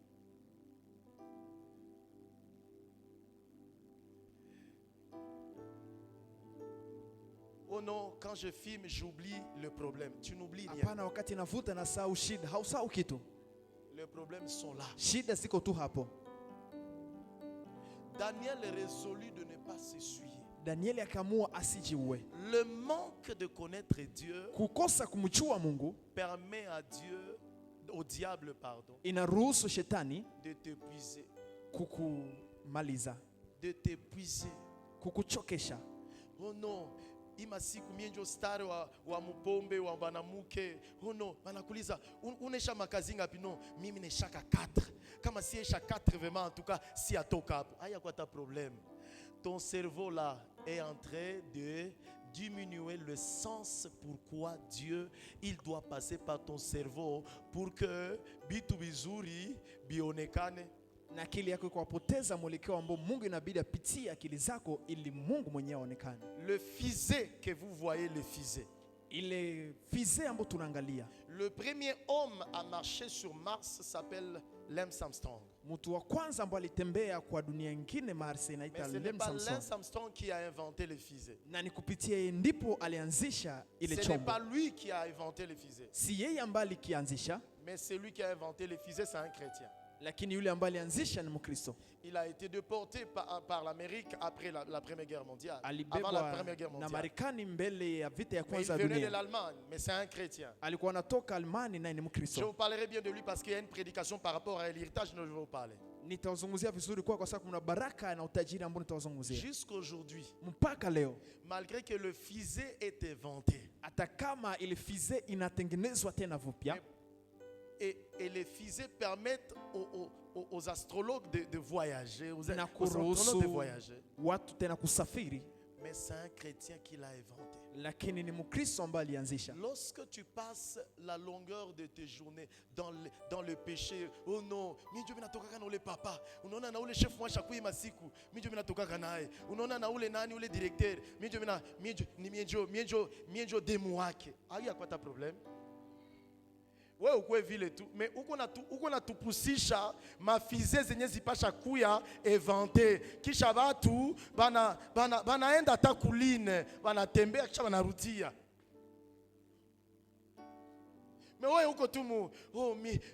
Oh non, quand je filme, j'oublie le problème. Tu n'oublies rien. hapana, wakati navuta na sahau shida, hausahau kitu. Les problèmes sont là. Shida ziko tu hapo. Daniel est résolu de ne pas s'essuyer. Danieli akaamua asijiue. Le manque de connaître Dieu Kukosa kumjua Mungu permet à Dieu, au diable, pardon, inaruhusu shetani de t'épuiser. kukumaliza, De t'épuiser. kukuchokesha. Oh non, ima siku mienjo star wa mupombe wa banamuke. Oh non, banakuliza unesha makazi ngapi? Non, mimi neshaka 4. Kama si esha 4 vraiment, en tout cas si atoka hapo. Aya quoi ta problème? Ton cerveau là est en train de diminuer le sens pourquoi Dieu il doit passer par ton cerveau pour que bitu bizuri bionekane. Na akili yako ikawapoteza mwelekeo ambao Mungu inabidi apitie akili zako ili Mungu mwenyewe aonekane. Le fusée que vous voyez, le fusée. Ile fize ambayo tunaangalia, Le premier homme à marcher sur Mars s'appelle Lance Armstrong. mtu wa kwanza ambaye alitembea kwa dunia nyingine Mars Mais inaitwa ce n'est pas Lance Lance Armstrong, Armstrong qui a inventé les fusées. na ni kupitia yeye ndipo alianzisha ile Ce n'est chombo. pas lui qui a inventé les fusées. Si yeye ambaye alikianzisha, Mais celui qui a inventé les fusées, c'est un chrétien. lakini yule ambaye alianzisha ni Mkristo. Il a été déporté par l'Amérique après la Première Guerre mondiale. Avant la Alibebwa Première Guerre na mondiale. Marekani mbele ya vita ya Mais il kwanza ya venait de dunia. l'Allemagne, mais c'est un chrétien. Alikuwa anatoka Almani naye ni Je Mkristo. vous parlerai bien de lui parce qu'il y a une prédication par rapport à l'héritage dont je vais vous parler. Nitawazungumzia vizuri kwa sababu kuna baraka na utajiri ambao nitawazungumzia. Jusqu'aujourd'hui, Mpaka leo, malgré que le fusée est inventé, hata kama ile fize inatengenezwa tena vupya, et les fusées permettent aux astrologues de voyager, aux na astronautes de kuruhusu voyager. watu tena kusafiri, Mais c'est un chrétien qui l'a inventé. lakini ni Mkristo ambaye alianzisha. Lorsque tu passes la longueur de tes journées dans le péché, oh non, minjo minatoka na ule papa, unaona na ule chef mwa shakui masiku, minjo minatoka naye, unaona na ule nani ule directeur, minjo demu wake. Aya kwa ta problème? wewe ukwe vile tu, mais uko na tupusisha mafize zenye zipasha kuya evante, kisha watu banaenda hata kuline, banatembea kisha banarudia. Mais wewe uko tu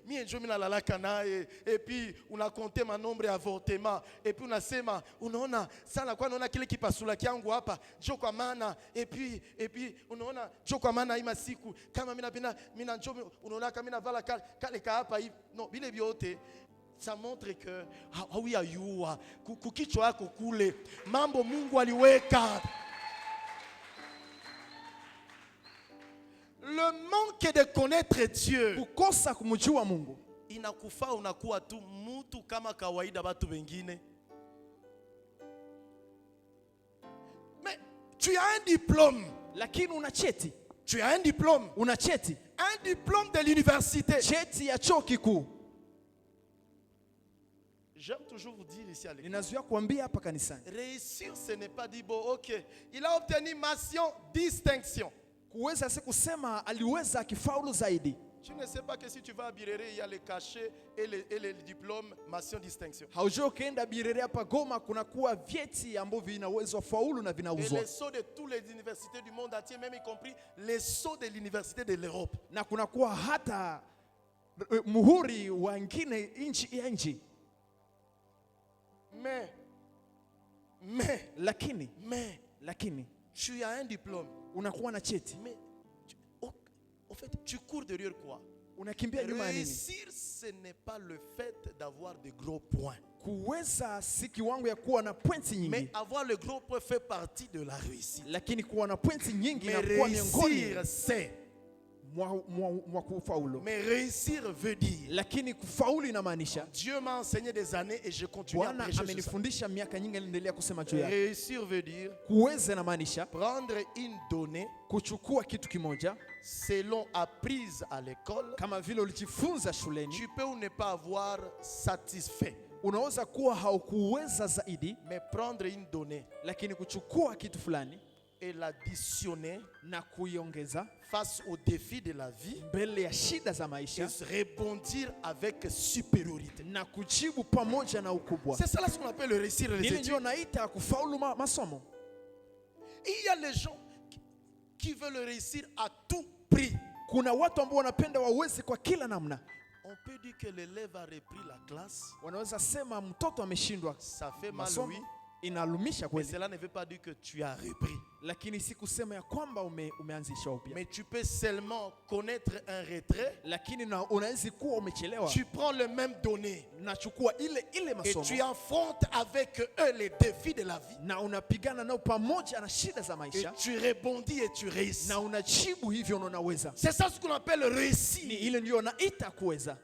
mi enjo mina lalaka naye, et puis unakonte manombre ya avortement, et puis unasema unaona sana kwa unaona kile kipasula kiangu hapa jo kwa maana, et puis unaona jo kwa maana hii masiku kama mina njo unaona kama mina vala kale ka hapa hivi. Non, bile biote ça montre que oui ayua kukichwa yako kule mambo Mungu aliweka. Le manque de connaître Dieu, kukosa kumjua Mungu, inakufa unakuwa tu mtu kama kawaida watu wengine. Mais tu as un diplôme, lakini una cheti. Tu as un diplôme, Una cheti, un diplôme de l'université. cheti ya chuo kikuu. J'aime toujours vous dire ici à l'église, Ninazuia kuambia hapa kanisani, réussir ce n'est pas dit bon, ok, il a obtenu mention distinction. kuweza si kusema aliweza akifaulu zaidi. Tu ne sais pas que si tu vas à Birere, il y a les cachets et les diplômes mention distinction. Haujui ukienda Birere hapa Goma kuna kuwa vyeti ambavyo vina uwezo wa faulu na Et vinauzwa. les sceaux de toutes les universités du monde entier, même y compris les sceaux de l'université de l'Europe. Na kuna kuwa hata muhuri wa ngine nchi ya nchi. Mais, Lakini tu as un diplôme. unakuwa na cheti. Mais, au fait, tu cours derrière quoi? Unakimbia nyuma ya nini? Réussir, ce n'est pas le fait d'avoir de gros points. Kuweza si kiwango ya kuwa na pointi nyingi. Mais avoir le gros point fait partie de la réussite. Lakini kuwa na pointi nyingi Mais na kuwa miongoni réussir, c'est. mwa kufaulu. Mais réussir veut dire. Lakini kufaulu inamaanisha, Dieu m'a enseigné des années et je continue à Bwana prêcher sur ça. amenifundisha miaka nyingi, naendelea kusema juu yake. Réussir veut dire Kuweza inamaanisha prendre une donnée kuchukua kitu kimoja selon apprise à l'école. kama vile ulijifunza shuleni. Tu peux ou ne pas avoir satisfait, Unaweza kuwa haukuweza zaidi, mais prendre une donnée lakini kuchukua kitu fulani et l'additionner na kuiongeza face aux défis de la vie mbele ya shida za maisha et rebondir avec supériorité. na kujibu pamoja na ukubwa. C'est ça là ce qu'on appelle le réussir les Nini études. ndio naita kufaulu masomo. Il y a les gens qui veulent réussir à tout prix. Kuna watu ambao wanapenda waweze kwa kila namna. On peut dire que l'élève a repris la classe. Wanaweza sema mtoto ameshindwa Ça fait mal, masomo, oui. inalumisha Mais kweli, cela ne veut pas dire que tu as repris. lakini si kusema ya kwamba umeanzisha upya. Mais tu peux seulement connaître un retrait. Lakini na unaweza kuwa umechelewa. Tu prends le même donné Nachukua ile et masomo tu affrontes avec eux les défis de la vie. na unapigana nao pamoja na shida za Et maisha tu rebondis et tu réussis. na unajibu hivyo na unaweza. C'est ça ce qu'on appelle Ni réussir. ile ndio naita kuweza.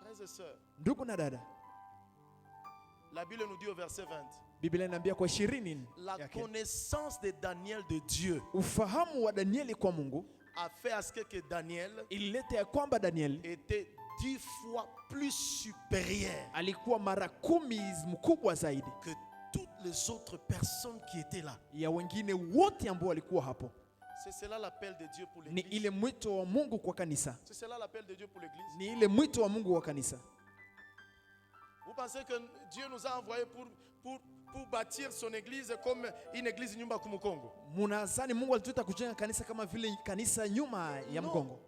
Frères et sœurs, Ndugu na dada, la Bible nous dit au verset 20, Biblia inaambia kwa 20 la yake, connaissance de Daniel de Dieu ufahamu wa Danieli kwa Mungu a fait à ce que Daniel ilileta ya kwamba Danieli était 10 fois plus supérieur alikuwa mara 10 mkubwa zaidi que toutes les autres personnes qui étaient là. ya wengine wote ambao walikuwa hapo. C'est cela l'appel de Dieu pour Ni l'église. ile mwito wa Mungu kwa kanisa. C'est cela l'appel de Dieu pour l'église. Ni ile mwito wa Mungu wa kanisa. Vous pensez que Dieu nous a envoyés pour bâtir son église comme une église nyumba kumukongo? Munazani Mungu alituita kujenga kanisa kama vile kanisa nyuma ya Non. mgongo?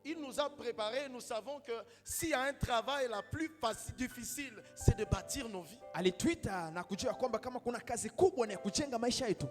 Il nous a préparés. Nous savons que s'il y a un travail la plus difficile, c'est de bâtir nos vies. Alituita na kujua kwamba kama kuna kazi kubwa ni ya kujenga maisha yetu.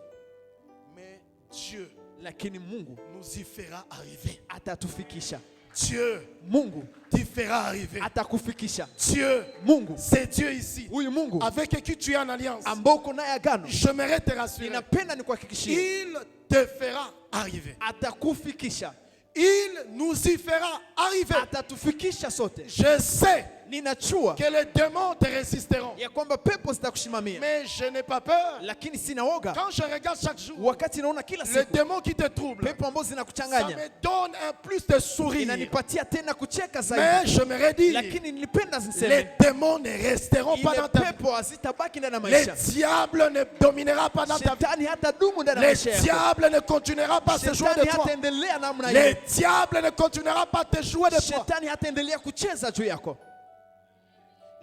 Mais Dieu Lakini Mungu nous y fera arriver. atatufikisha. Dieu Mungu t'y fera arriver. atakufikisha. Dieu, Mungu, c'est Dieu ici, huyu Mungu avec qui tu es en alliance. ambao uko naye agano, J'aimerais te rassurer. ninapenda nikuhakikishie, Il te fera arriver. atakufikisha. Il nous y fera arriver. Atatufikisha sote. Je sais ninachua que les démons te résisteront. ya kwamba pepo zitakushimamia, Mais je n'ai pas peur. lakini sina woga. Quand je regarde chaque jour Wakati naona kila les siku démons qui te troublent, pepo ambazo ça zinakuchanganya, me donne un plus de sourire. inanipatia tena kucheka Mais zaidi. je me redis, Lakini nilipenda les niseme démons ne resteront pas ile dans ta vie. pepo hazitabaki ndani ya Les maisha. diables ne dominera pas dans ta vie. Shetani hata dumu ndani ya Les maisha yako. diables ne continuera pas à se jouer de Shetani toi. hataendelea namna Les hiyo. diables ne continuera pas à te jouer de toi. Shetani hataendelea kucheza juu yako.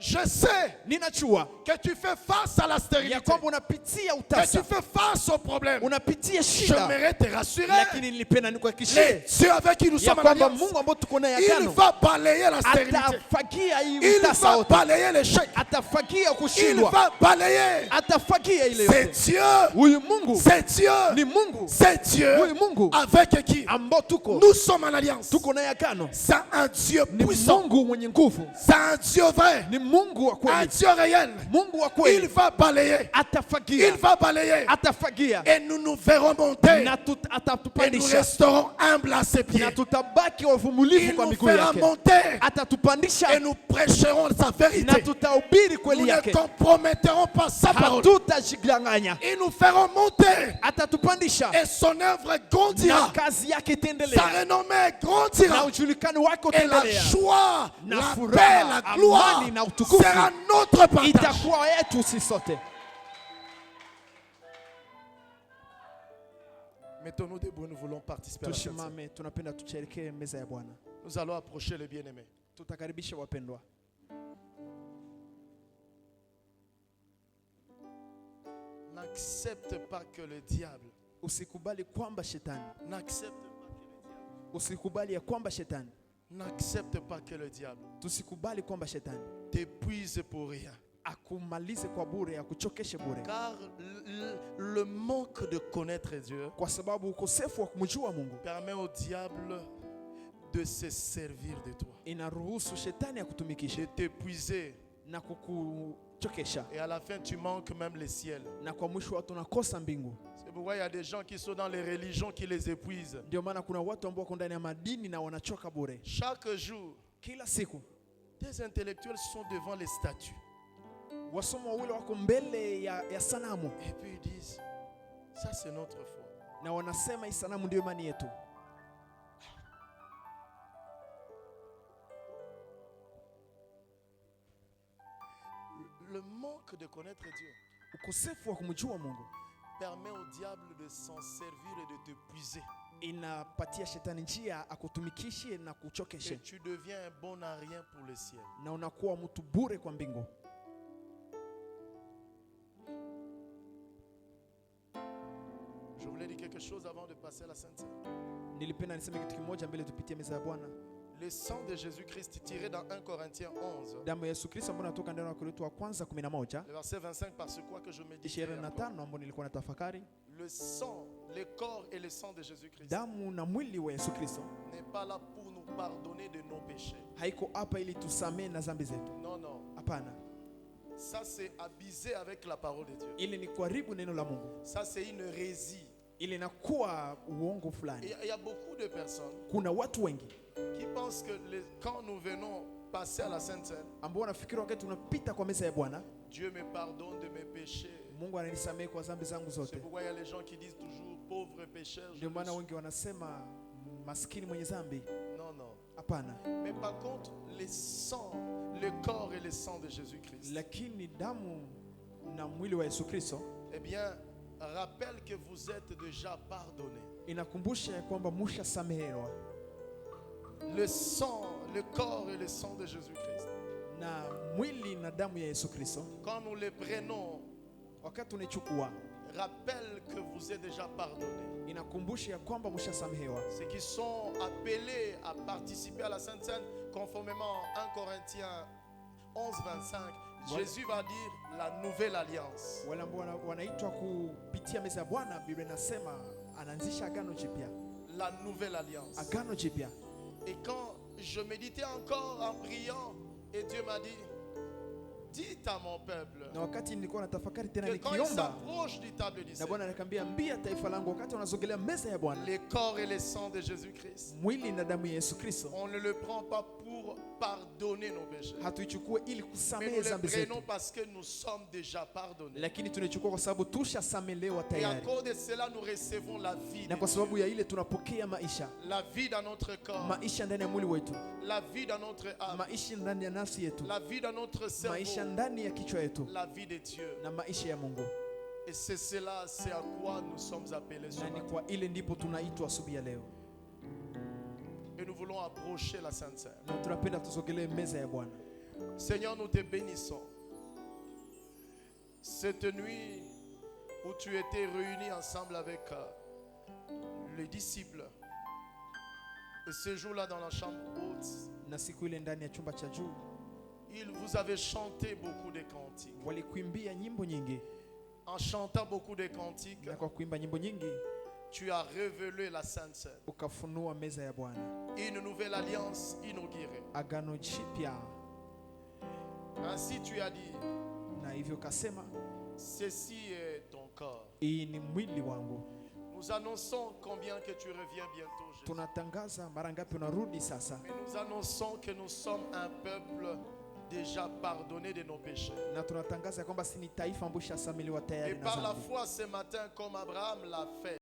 Je sais Ninachua que tu fais face à la ya stérilité, kwamba unapitia que tu utasa, fais face aux problèmes. unapitia shida, J'aimerais te rassurer. lakini nilipenda Les nikuhakikishie dieux avec qui nous ya sommes en kwamba alliance, Mungu ambao tuko naye il agano va balayer la stérilité. atafagia hii Il utasa va wote, balayer l'échec. atafagia Il kushindwa, va balayer. atafagia ile C'est yote. Dieu. Huyu Mungu C'est Dieu. ni Mungu, C'est Dieu huyu Mungu avec qui ambao tuko nous sommes en alliance. tuko naye agano C'est un Dieu ni puissant. Mungu mwenye nguvu, C'est un Dieu vrai. ni Mungu wa Un kweli, Dieu réel. Mungu wa Il kweli. va balayer. Atafagia, Il va balayer. atafagia Et nous nous verrons monter. na Et nous atatupandisha resterons humbles à ses pieds. na tutabaki wavumulivu Il kwa nous miguu fera yake. monter. Atatupandisha Et nous prêcherons sa na vérité. tutahubiri Nous kweli ne yake, comprometterons pas sa parole. hatutajidanganya. Ils nous feront monter. Atatupandisha Et son œuvre na grandira. kazi yake Sa itaendelea renommée na grandira. ujulikani wake Et la utaendelea joie, na la furaha, paix, la gloire amani na utukufu sera notre partage. itakuwa yetu sisi sote. Mettons-nous debout, nous voulons participer à la Sainte Seine. Tushimame, tunapenda tucherekee meza ya Bwana. Nous allons approcher les bien-aimés. Tutakaribisha wapendwa. N'accepte pas que le diable, Usikubali kwamba shetani, n'accepte pas que le diable, usikubali ya kwamba shetani, n'accepte pas que le diable tusikubali kwamba shetani t'épuise pour rien. akumalize kwa bure, akuchokeshe bure, Car le manque de connaître Dieu kwa sababu ukosefu wa kumjua Mungu permet au diable de se servir de toi, inaruhusu shetani akutumikishe de t'épuiser. na kukuchokesha, Et à la fin, tu manques même le ciel. na kwa mwisho watu nakosa mbingu. C'est pourquoi il y a des gens qui sont dans les religions qui les épuisent. Ndio maana kuna watu ambao wako ndani ya madini na wanachoka bure. Chaque jour, Kila siku des intellectuels sont devant les statues. wasomi wawili wako mbele ya sanamu Et puis ils disent, ça c'est notre foi. na wanasema hii sanamu ndio imani yetu. Le manque de connaître Dieu Ukosefu wa kumjua Mungu permet au diable de s'en servir et de te puiser. inapatia shetani njia akutumikishe na Et kuchokeshe, tu deviens un bon à rien pour le ciel. na unakuwa mtu bure kwa mbingu. Je voulais dire quelque chose avant de passer à la Sainte Seine. Nilipenda niseme kitu kimoja mbele tupitie meza ya Bwana. Le sang de Jésus-Christ tiré dans 1 Corinthiens 11, Damu ya Yesu Kristo ambayo inatoka ndani ya Wakorintho wa kwanza 11 le verset 25, parce quoi que je me disais 25 ambayo nilikuwa na tafakari, le sang, le corps et le sang de Jésus-Christ damu na mwili wa Yesu Kristo n'est pas là pour nous pardonner de nos péchés. haiko hapa ili tusamee na dhambi zetu. Non, non. Hapana, Ça c'est abuser avec la parole de Dieu. ili ni kuharibu neno la Mungu, Ça c'est une hérésie. ili inakuwa uongo Et fulani. il y a beaucoup de personnes Kuna watu wengi qui pensent que quand nous venons passer à la Sainte Seine, ambao wanafikiri wakati tunapita kwa meza ya Bwana, Dieu me pardonne de mes péchés. Mungu ananisamehe kwa dhambi zangu C'est zote. pourquoi il y a les gens qui disent toujours pauvre pécheur. Ndio maana wengi wanasema maskini mwenye dhambi. Non, non. Hapana, Mais par contre, les sangs, le corps et le sang de Jésus-Christ, lakini damu na mwili wa Yesu Kristo eh bien, rappelle que vous êtes déjà pardonné. inakumbusha ya kwamba mushasamehewa, Le sang, le corps et le sang de Jésus-Christ, na mwili na damu ya Yesu Kristo quand nous les prenons, wakati unaichukua rappelle que vous êtes déjà pardonné. inakumbusha ya kwamba mushasamehewa. Ceux qui sont appelés à participer à la Sainte Seine, conformément à 1 Corinthiens 11, 25, Jésus va dire la nouvelle alliance. Wale ambao wanaitwa kupitia meza ya Bwana, Biblia inasema anaanzisha agano jipya, La nouvelle alliance. agano jipya. Et quand je méditais encore en priant, et Dieu m'a dit, dites à mon peuple Na wakati nilikuwa natafakari tena que quand il nikiomba, s'approche du table du na Seigneur, Bwana anakambia ambia taifa langu, wakati wanazogelea meza ya Bwana, les corps et les sangs de Jésus-Christ, mwili na damu ya Yesu Kristo, on ne le prend pas pour pardonner nos péchés, hatuichukue ili mais kusamehe nous le dhambi prenons zetu, parce que nous sommes déjà pardonnés. lakini tunaichukua kwa sababu tushasamelewa Et à tayari, cause de cela, nous recevons la vie na de kwa sababu Dieu, ya ile tunapokea maisha, la vie dans notre corps, maisha ndani ya mwili wetu, la vie dans notre âme, maisha ndani ya nafsi yetu, la vie dans notre maisha cerveau, ndani ya kichwa yetu, la vie de Dieu. na maisha ya Mungu. Et c'est cela, c'est à quoi nous sommes appelés ce Na ni matin. kwa ile ndipo tunaitwa asubuhi ya leo, Et nous voulons approcher la Sainte Seine. na tunapenda tusogelee meza ya Bwana. Seigneur, nous te bénissons. Cette nuit où tu étais réunis ensemble avec les disciples, et ce jour-là dans la chambre haute, Na siku ile ndani ya chumba cha juu ils vous avaient chanté beaucoup de cantiques. walikuimbia nyimbo nyingi, En chantant beaucoup de cantiques, na kwa kuimba nyimbo nyingi tu as révélé la Sainte Seine, ukafunua meza ya Bwana, une nouvelle alliance inaugurée. agano jipya, Ainsi tu as dit, na hivyo kasema, ceci est ton corps. hii ni mwili wangu. Nous annonçons combien que tu reviens bientôt, Jésus. Tunatangaza mara ngapi unarudi sasa, Mais nous annonçons que nous sommes un peuple déjà pardonné de nos péchés. na tunatangaza kwamba si ni taifa ambalo lishasamiliwa Et tayari na par la dhambi. foi ce matin, comme Abraham l'a fait,